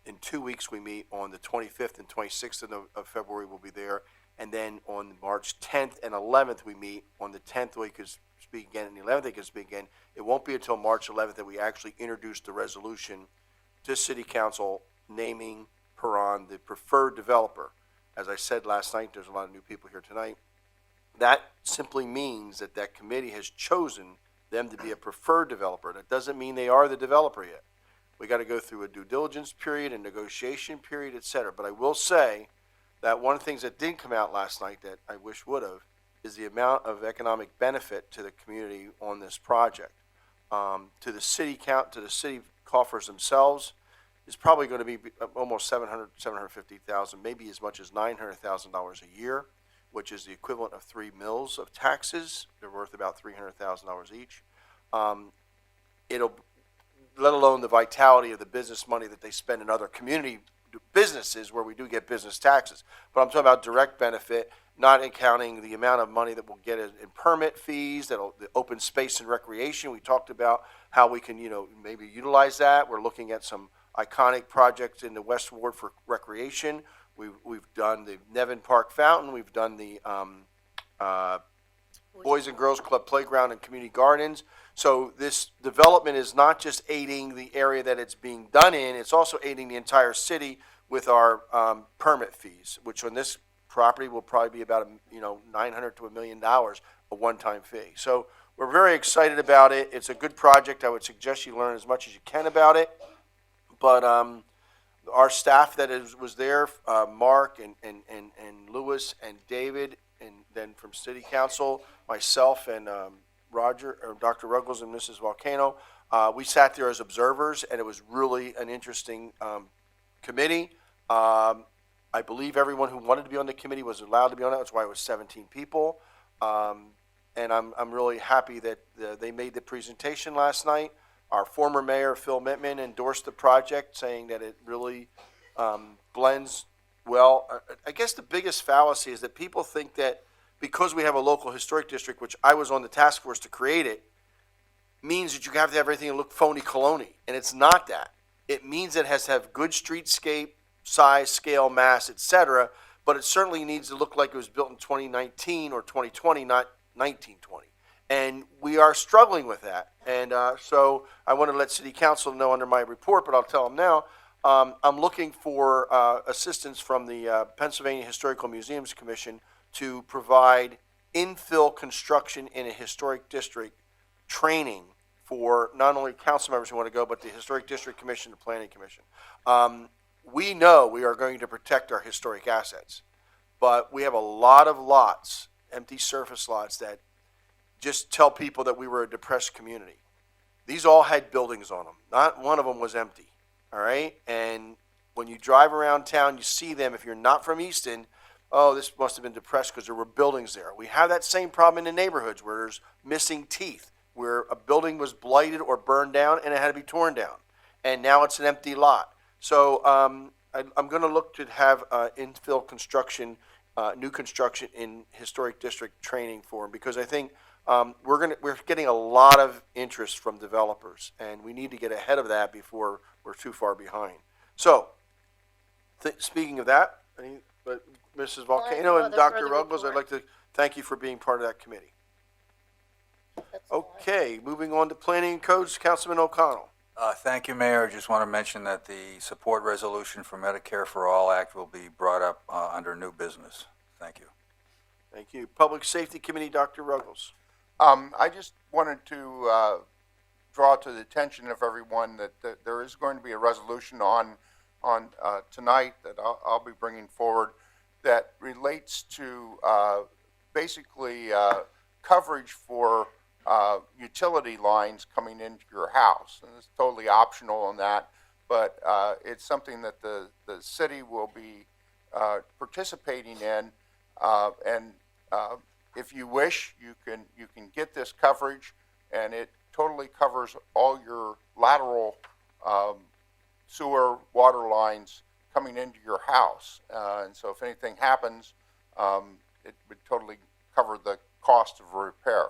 in 2 weeks we meet on the 25th and 26th of February, we'll be there, and then on March 10th and 11th we meet. On the 10th we could speak again, and the 11th they could speak again. It won't be until March 11th that we actually introduce the resolution to City Council naming Perron the preferred developer. As I said last night, there's a lot of new people here tonight. That simply means that that committee has chosen them to be a preferred developer. That doesn't mean they are the developer yet. We got to go through a due diligence period, a negotiation period, et cetera. But I will say that one of the things that didn't come out last night that I wish would have is the amount of economic benefit to the community on this project. To the city coffers themselves, is probably going to be almost 750,000, maybe as much as $900,000 a year, which is the equivalent of 3 mills of taxes. They're worth about $300,000 each. It'll, let alone the vitality of the business money that they spend in other community businesses where we do get business taxes. But I'm talking about direct benefit, not accounting the amount of money that we'll get in permit fees, the open space and recreation. We talked about how we can, maybe utilize that. We're looking at some iconic projects in the West Ward for recreation. We've done the Nevin Park Fountain. We've done the Boys and Girls Club Playground and Community Gardens. So this development is not just aiding the area that it's being done in, it's also aiding the entire city with our permit fees, which on this property will probably be about $900 to $1 million, a one-time fee. So we're very excited about it. It's a good project. I would suggest you learn as much as you can about it. But our staff that was there, Mark and Lewis and David, and then from City Council, myself and Roger, or Dr. Ruggles and Mrs. Volcano, we sat there as observers, and it was really an interesting committee. I believe everyone who wanted to be on the committee was allowed to be on it. That's why it was 17 people. And I'm really happy that they made the presentation last night. Our former mayor, Phil Mittman, endorsed the project, saying that it really blends well. I guess the biggest fallacy is that people think that because we have a local historic district, which I was on the task force to create it, means that you have to have everything look phony colony. And it's not that. It means it has to have good streetscape, size, scale, mass, etc. But it certainly needs to look like it was built in 2019 or 2020, not 1920. And we are struggling with that. And so I want to let City Council know under my report, but I'll tell them now. I'm looking for assistance from the Pennsylvania Historical Museums Commission to provide infill construction in a historic district training for not only council members who want to go, but the Historic District Commission, the Planning Commission. We know we are going to protect our historic assets, but we have a lot of lots, empty surface lots, that just tell people that we were a depressed community. These all had buildings on them. Not one of them was empty, all right? And when you drive around town, you see them. If you're not from Easton, oh, this must have been depressed because there were buildings there. We have that same problem in the neighborhoods where there's missing teeth, where a building was blighted or burned down and it had to be torn down. And now it's an empty lot. So I'm going to look to have infill construction, new construction in historic district training for them, because I think we're getting a lot of interest from developers, and we need to get ahead of that before we're too far behind. So, speaking of that, Mrs. Volcano and Dr. Ruggles, I'd like to thank you for being part of that committee. Okay, moving on to Planning and Codes, Councilman O'Connell. Thank you, Mayor. Just want to mention that the support resolution for Medicare for All Act will be brought up under new business. Thank you. Thank you. Public Safety Committee, Dr. Ruggles. I just wanted to draw to the attention of everyone that there is going to be a resolution on tonight that I'll be bringing forward that relates to basically coverage for utility lines coming into your house. And it's totally optional on that, but it's something that the city will be participating in, and if you wish, you can get this coverage, and it totally covers all your lateral sewer water lines coming into your house. And so if anything happens, it would totally cover the cost of repair.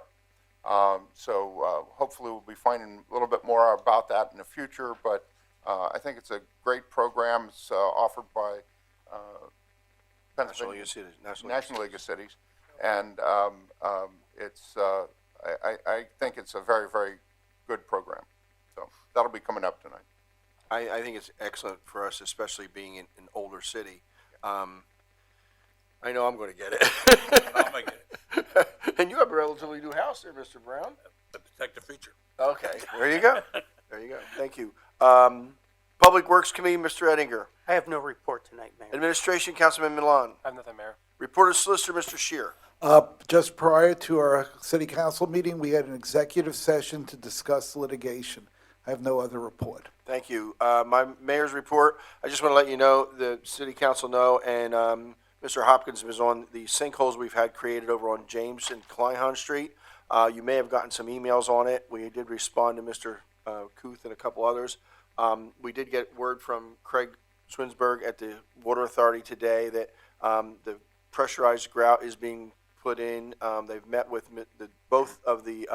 So hopefully we'll be finding a little bit more about that in the future, but I think it's a great program. It's offered by National League of Cities. And it's I think it's a very, very good program. So that'll be coming up tonight. I think it's excellent for us, especially being in an older city. I know I'm going to get it. I'll make it. And you have a relatively new house there, Mr. Brown. A protective feature. Okay, there you go. There you go. Thank you. Public Works Committee, Mr. Ettinger. I have no report tonight, Mayor. Administration, Councilman Milan. I have nothing, Mayor. Report of Solicitor, Mr. Shear. Just prior to our city council meeting, we had an executive session to discuss litigation. I have no other report. Thank you. My mayor's report, I just want to let you know, the city council know, and Mr. Hopkins was on the sinkholes we've had created over on James and Kleinhahn Street. You may have gotten some emails on it. We did respond to Mr. Kuth and a couple others. We did get word from Craig Swinsberg at the Water Authority today that the pressurized grout is being put in. They've met with both of the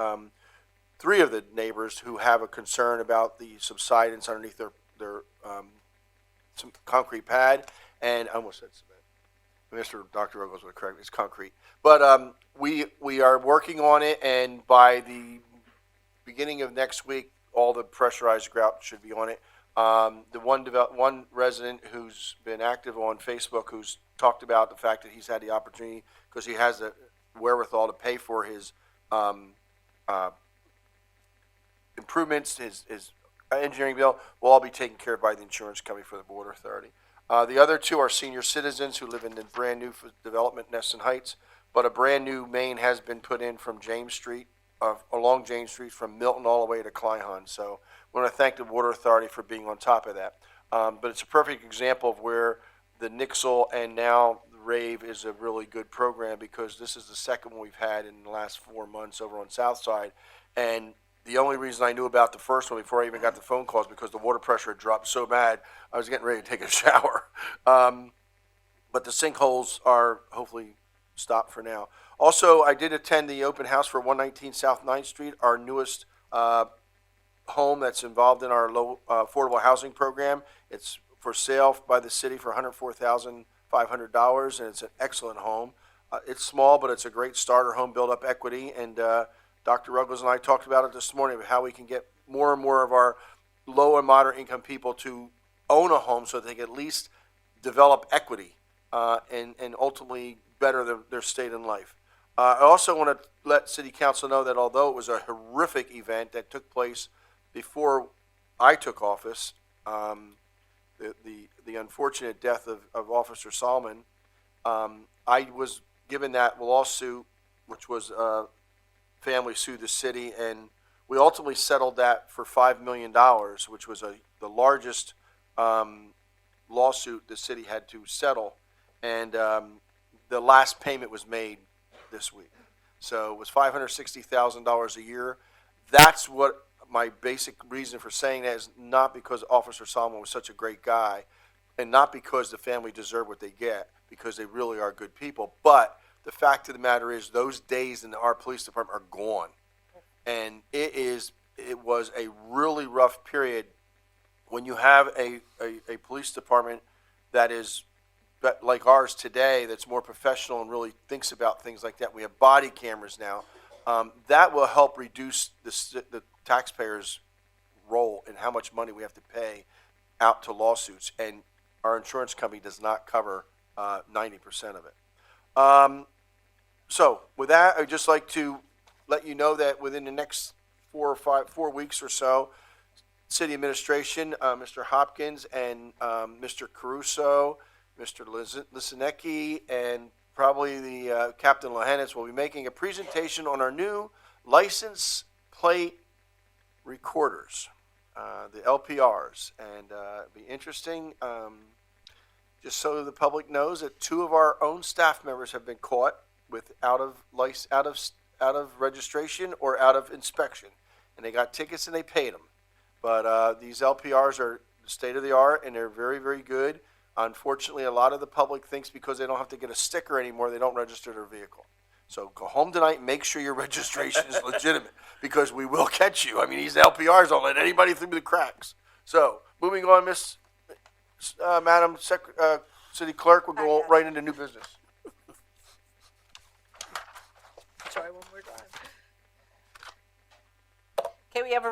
three of the neighbors who have a concern about the subsidence underneath their some concrete pad, and I almost said cement. Dr. Ruggles would correct me, it's concrete. But we are working on it, and by the beginning of next week, all the pressurized grout should be on it. The one resident who's been active on Facebook, who's talked about the fact that he's had the opportunity, because he has the wherewithal to pay for his improvements, his engineering bill, will all be taken care of by the insurance company for the Water Authority. The other two are senior citizens who live in the brand new development, Nesson Heights, but a brand new main has been put in from James Street, along James Street from Milton all the way to Kleinhahn. So I want to thank the Water Authority for being on top of that. But it's a perfect example of where the Nixle and now the Rave is a really good program, because this is the second one we've had in the last 4 months over on South Side. And the only reason I knew about the first one before I even got the phone calls, because the water pressure had dropped so bad, I was getting ready to take a shower. But the sinkholes are hopefully stopped for now. Also, I did attend the open house for 119 South 9th Street, our newest home that's involved in our low affordable housing program. It's for sale by the city for $104,500, and it's an excellent home. It's small, but it's a great starter home, build up equity, and Dr. Ruggles and I talked about it this morning, about how we can get more and more of our low and moderate income people to own a home so that they can at least develop equity and ultimately better their state in life. I also want to let City Council know that although it was a horrific event that took place before I took office, the unfortunate death of Officer Solomon, I was given that lawsuit, which was family sued the city, and we ultimately settled that for $5 million, which was the largest lawsuit the city had to settle, and the last payment was made this week. So it was $560,000 a year. That's what my basic reason for saying that is, not because Officer Solomon was such a great guy, and not because the family deserve what they get, because they really are good people, but the fact of the matter is those days in our police department are gone. And it was a really rough period when you have a police department that is like ours today, that's more professional and really thinks about things like that. We have body cameras now. That will help reduce the taxpayers' role in how much money we have to pay out to lawsuits. And our insurance company does not cover 90% of it. So with that, I'd just like to let you know that within the next 4 weeks or so, city administration, Mr. Hopkins and Mr. Caruso, Mr. Lisinecki, and probably the Captain Lohanitz will be making a presentation on our new license plate recorders, the LPRs, and it'll be interesting. Just so the public knows that 2 of our own staff members have been caught with out of registration or out of inspection, and they got tickets and they paid them. But these LPRs are state of the art, and they're very, very good. Unfortunately, a lot of the public thinks because they don't have to get a sticker anymore, they don't register their vehicle. So go home tonight and make sure your registration is legitimate, because we will catch you. I mean, these LPRs don't let anybody through the cracks. So moving on, Madam City Clerk, we'll go right into new business. Try one more time. Okay, we have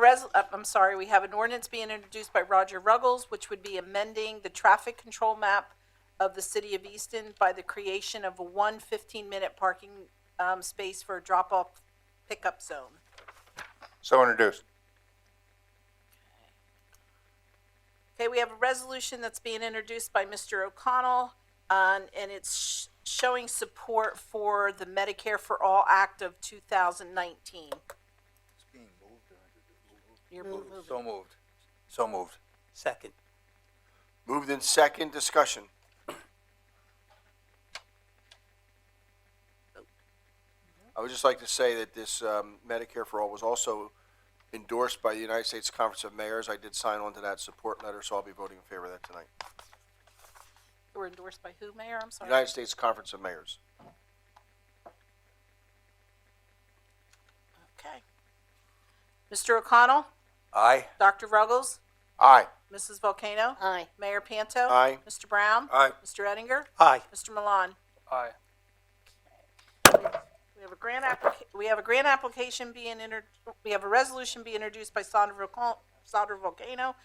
we have an ordinance being introduced by Roger Ruggles, which would be amending the traffic control map of the city of Easton by the creation of a 15-minute parking space for a drop-off pickup zone. So introduced. Okay, we have a resolution that's being introduced by Mr. O'Connell, and it's showing support for the Medicare for All Act of 2019. You're moving. So moved. So moved. Second. Moved in second, discussion. I would just like to say that this Medicare for All was also endorsed by the United States Conference of Mayors. I did sign on to that support letter, so I'll be voting in favor of that tonight. Were endorsed by who, Mayor? I'm sorry. United States Conference of Mayors. Okay. Mr. O'Connell? Aye. Dr. Ruggles? Aye. Mrs. Volcano? Aye. Mayor Panto? Aye. Mr. Brown? Aye. Mr. Ettinger? Aye. Mr. Milan? Aye. We have a grant application being we have a resolution being introduced by Sandra Volcano,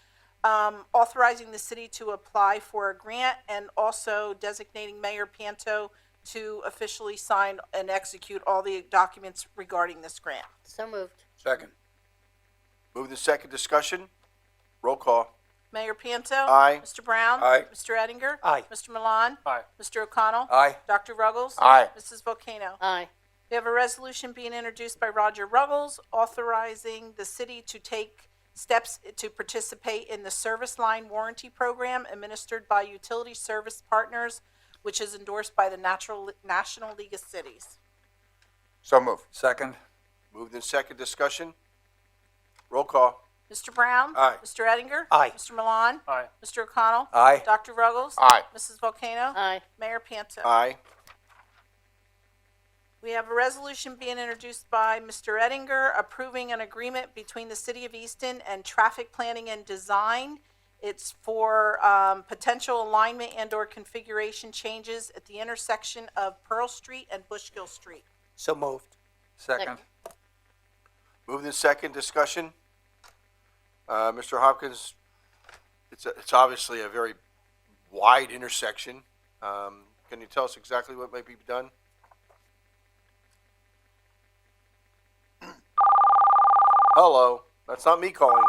authorizing the city to apply for a grant and also designating Mayor Panto to officially sign and execute all the documents regarding this grant. So moved. Second. Moved in second, discussion. Roll call. Mayor Panto? Aye. Mr. Brown? Aye. Mr. Ettinger? Aye. Mr. Milan? Aye. Mr. O'Connell? Aye. Dr. Ruggles? Aye. Mrs. Volcano? Aye. We have a resolution being introduced by Roger Ruggles authorizing the city to take steps to participate in the service line warranty program administered by Utility Service Partners, which is endorsed by the National League of Cities. So moved. Second. Moved in second, discussion. Roll call. Mr. Brown? Aye. Mr. Ettinger? Aye. Mr. Milan? Aye. Mr. O'Connell? Aye. Dr. Ruggles? Aye. Mrs. Volcano? Aye. Mayor Panto? Aye. We have a resolution being introduced by Mr. Ettinger approving an agreement between the City of Easton and Traffic Planning and Design. It's for potential alignment and/or configuration changes at the intersection of Pearl Street and Bushkill Street. So moved. Second. Moved in second, discussion. Mr. Hopkins, it's obviously a very wide intersection. Can you tell us exactly what might be done? Hello, that's not me calling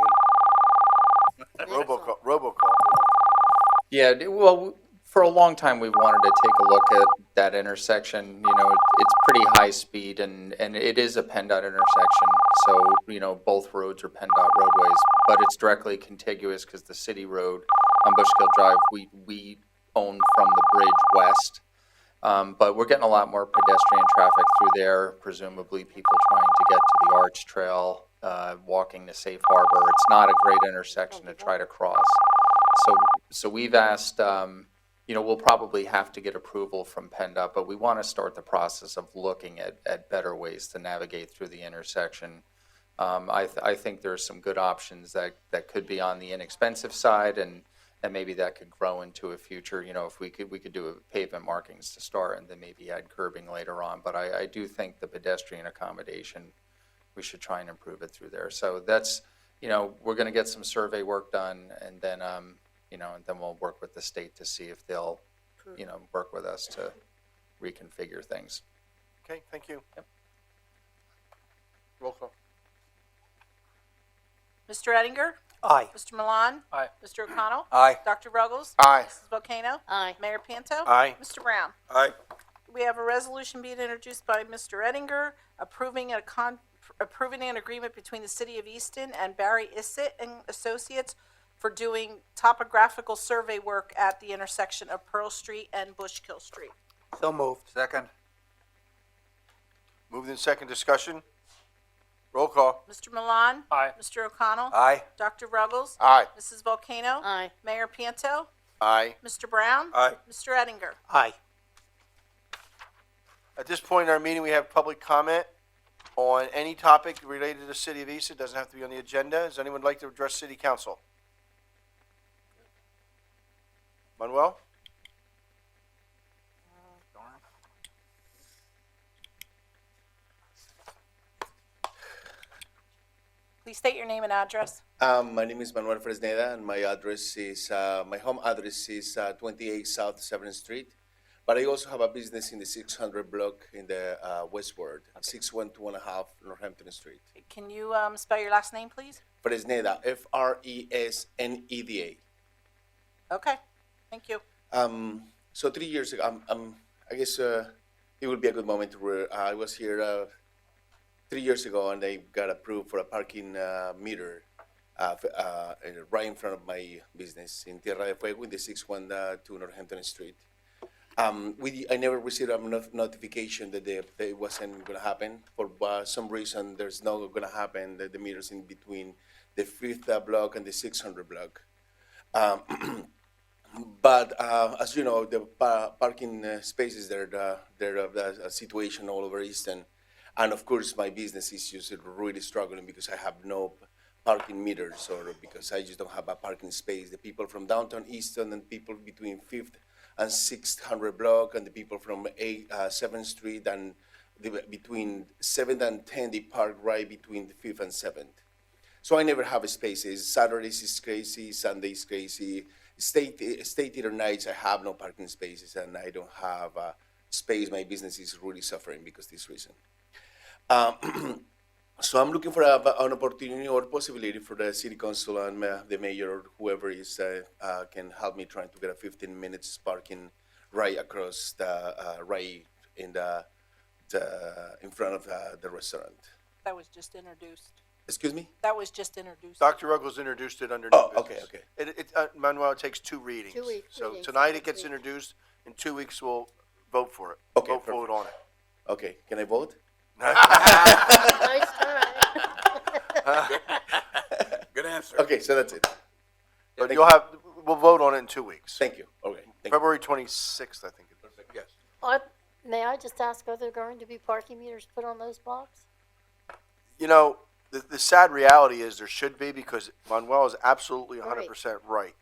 in. Robocall. Yeah, well, for a long time, we've wanted to take a look at that intersection. You know, it's pretty high speed, and it is a PennDOT intersection. So, you know, both roads are PennDOT roadways, but it's directly contiguous because the city road on Bushkill Drive, we own from the bridge west. But we're getting a lot more pedestrian traffic through there, presumably people trying to get to the Arch Trail, walking to Safe Harbor. It's not a great intersection to try to cross. So we've asked, you know, we'll probably have to get approval from PennDOT, but we want to start the process of looking at better ways to navigate through the intersection. I think there's some good options that could be on the inexpensive side, and maybe that could grow into a future, you know, if we could do pavement markings to start and then maybe add curbing later on. But I do think the pedestrian accommodation, we should try and improve it through there. So that's, you know, we're going to get some survey work done, and then, you know, and then we'll work with the state to see if they'll, you know, work with us to reconfigure things. Okay, thank you. Yep. Roll call. Mr. Ettinger? Aye. Mr. Milan? Aye. Mr. O'Connell? Aye. Dr. Ruggles? Aye. Mrs. Volcano? Aye. Mayor Panto? Aye. Mr. Brown? Aye. We have a resolution being introduced by Mr. Ettinger approving an agreement between the City of Easton and Barry Issett and Associates for doing topographical survey work at the intersection of Pearl Street and Bushkill Street. So moved. Second. Moved in second, discussion. Roll call. Mr. Milan? Aye. Mr. O'Connell? Aye. Dr. Ruggles? Aye. Mrs. Volcano? Aye. Mayor Panto? Aye. Mr. Brown? Aye. Mr. Ettinger? Aye. At this point in our meeting, we have public comment on any topic related to the City of Easton. It doesn't have to be on the agenda. Does anyone like to address City Council? Manuel? Please state your name and address. My name is Manuel Fresneda, and my address is my home address is 28 South 7th Street. But I also have a business in the 600 block in the westward, 612.5 Northampton Street. Can you spell your last name, please? Fresneda, Fresneda. Okay, thank you. So 3 years ago, I guess it would be a good moment to. I was here 3 years ago, and I got approved for a parking meter right in front of my business in Tierra de Fuego in the 612 Northampton Street. I never received a notification that it wasn't going to happen. For some reason, there's not going to happen. The meters in between the 5th block and the 600 block. But as you know, the parking spaces, they're a situation all over Easton. And of course, my business is just really struggling because I have no parking meters or because I just don't have a parking space. The people from downtown Easton and people between 5th and 600 block and the people from 7th Street and between 7th and 10th, they park right between the 5th and 7th. So I never have spaces. Saturdays is crazy, Sundays crazy. State theater nights, I have no parking spaces and I don't have space. My business is really suffering because of this reason. So I'm looking for an opportunity or possibility for the city council and the mayor or whoever is can help me trying to get a 15 minutes parking right across right in in front of the restaurant. That was just introduced. Excuse me? That was just introduced. Dr. Ruggles introduced it under new business. Okay. Manuel, it takes 2 readings. 2 weeks. So readings tonight it next gets week. introduced. In 2 weeks, we'll vote for it. Okay, Vote on it. Okay, can I vote? Nice try. Good answer. Okay, so that's it. But we'll vote on it in 2 weeks. Thank you. Okay. Thank you. February 26th, I think it is. Yes. May I just ask, are there going to be parking meters put on those blocks? You know, the sad reality is there should be because Manuel is absolutely 100% right.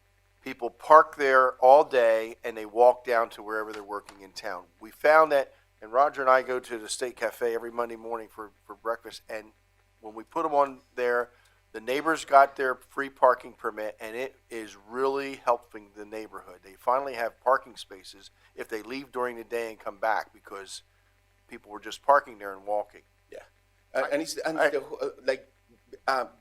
People park there all day and they walk down to wherever they're working in town. We found that, and Roger and I go to the State Cafe every Monday morning for breakfast, and when we put them on there, the neighbors got their free parking permit, and it is really helping the neighborhood. They finally have parking spaces if they leave during the day and come back because people were just parking there and walking.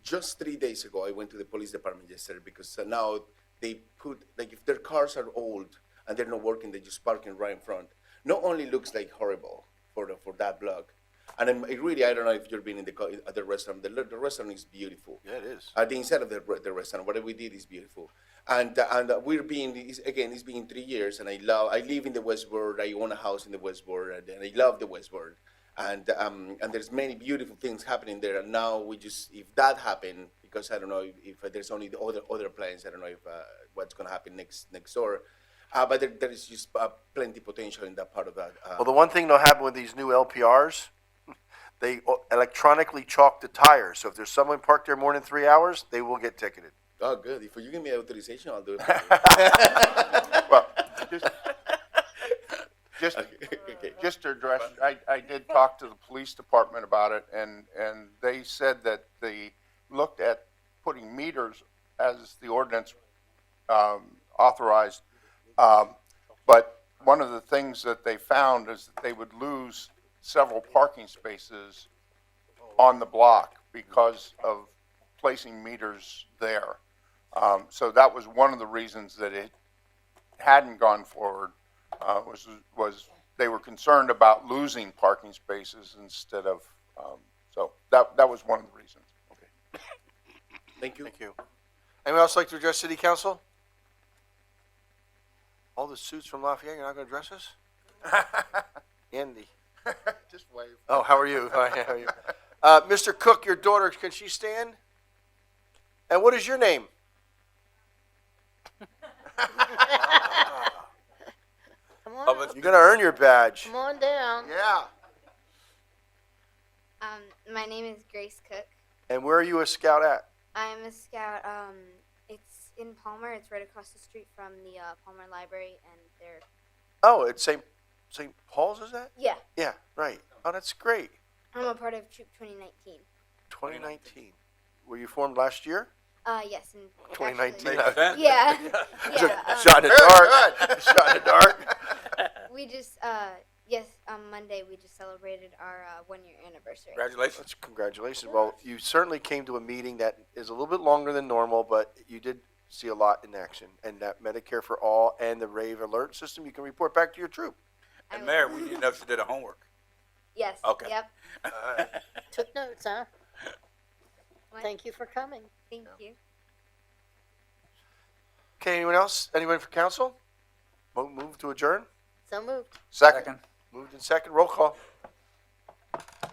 Just 3 days ago, I went to the police department yesterday because now they put, like, if their cars are old and they're not working, they're just parking right in front. Not only looks like horrible for that block, and I don't know if you've been at the restaurant. The restaurant is beautiful. Yeah, it is. The inside of the restaurant, whatever we did is beautiful. And it's been 3 years, and I live in the Westward. I own a house in the Westward, and I love the Westward. And there's many beautiful things happening there. And now if that happened, because I don't know if there's only the other plans, I don't know if what's going to happen next door. But there is just plenty potential in that part of that. Well, the one thing that'll happen with these new LPRs, they electronically chalk the tires. So if there's someone parked there more than 3 hours, they will get ticketed. Oh, good. If you give me authorization, I'll do it. Well, just to address, I did talk to the police department about it, and they said that they looked at putting meters as the ordinance authorized. But one of the things that they found is that they would lose several parking spaces on the block because of placing meters there. So that was one of the reasons that it hadn't gone forward, was they were concerned about losing parking spaces instead of, so that was one of the reasons. Okay. Thank you. Thank you. Anyone else like to address City Council? All the suits from Lafayette, you're not going to address us? Andy. Just wave. Oh, how are you? Hi, how are you? Mr. Cook, your daughter, can she stand? And what is your name? Come on, up. You're going to earn your badge. Come on down. Yeah. My name is Grace Cook. And where are you a scout at? I'm a scout. It's in Palmer. It's right across the street from the Palmer Library, and they're. Oh, it's St. Paul's, is that? Yeah. Yeah, right. Oh, that's great. I'm a part of Troop 2019. 2019. Were you formed last year? Yes. In 2019. Actually, yeah. Shot in the dark. Shot in the dark. We just, yes, on Monday we just celebrated our 1-year anniversary. Congratulations. Well, you certainly came to a meeting that is a little bit longer than normal, but you did see a lot in action. And that Medicare for All and the Rave Alert System, you can report back to your troop. And Mayor, we didn't know if she did her homework. Yes. Okay. Yep. Took notes, huh? Thank you for coming. Thank you. Okay, anyone else? Anyone for council? Move to adjourn? So moved. Second. Moved in second. Roll call.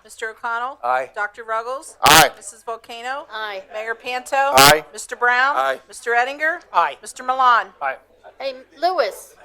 Mr. O'Connell? Aye. Dr. Ruggles? Aye. Mrs. Volcano? Aye. Mayor Panto? Aye. Mr. Brown? Aye. Mr. Ettinger? Aye. Mr. Milan? Aye. Hey, Lewis,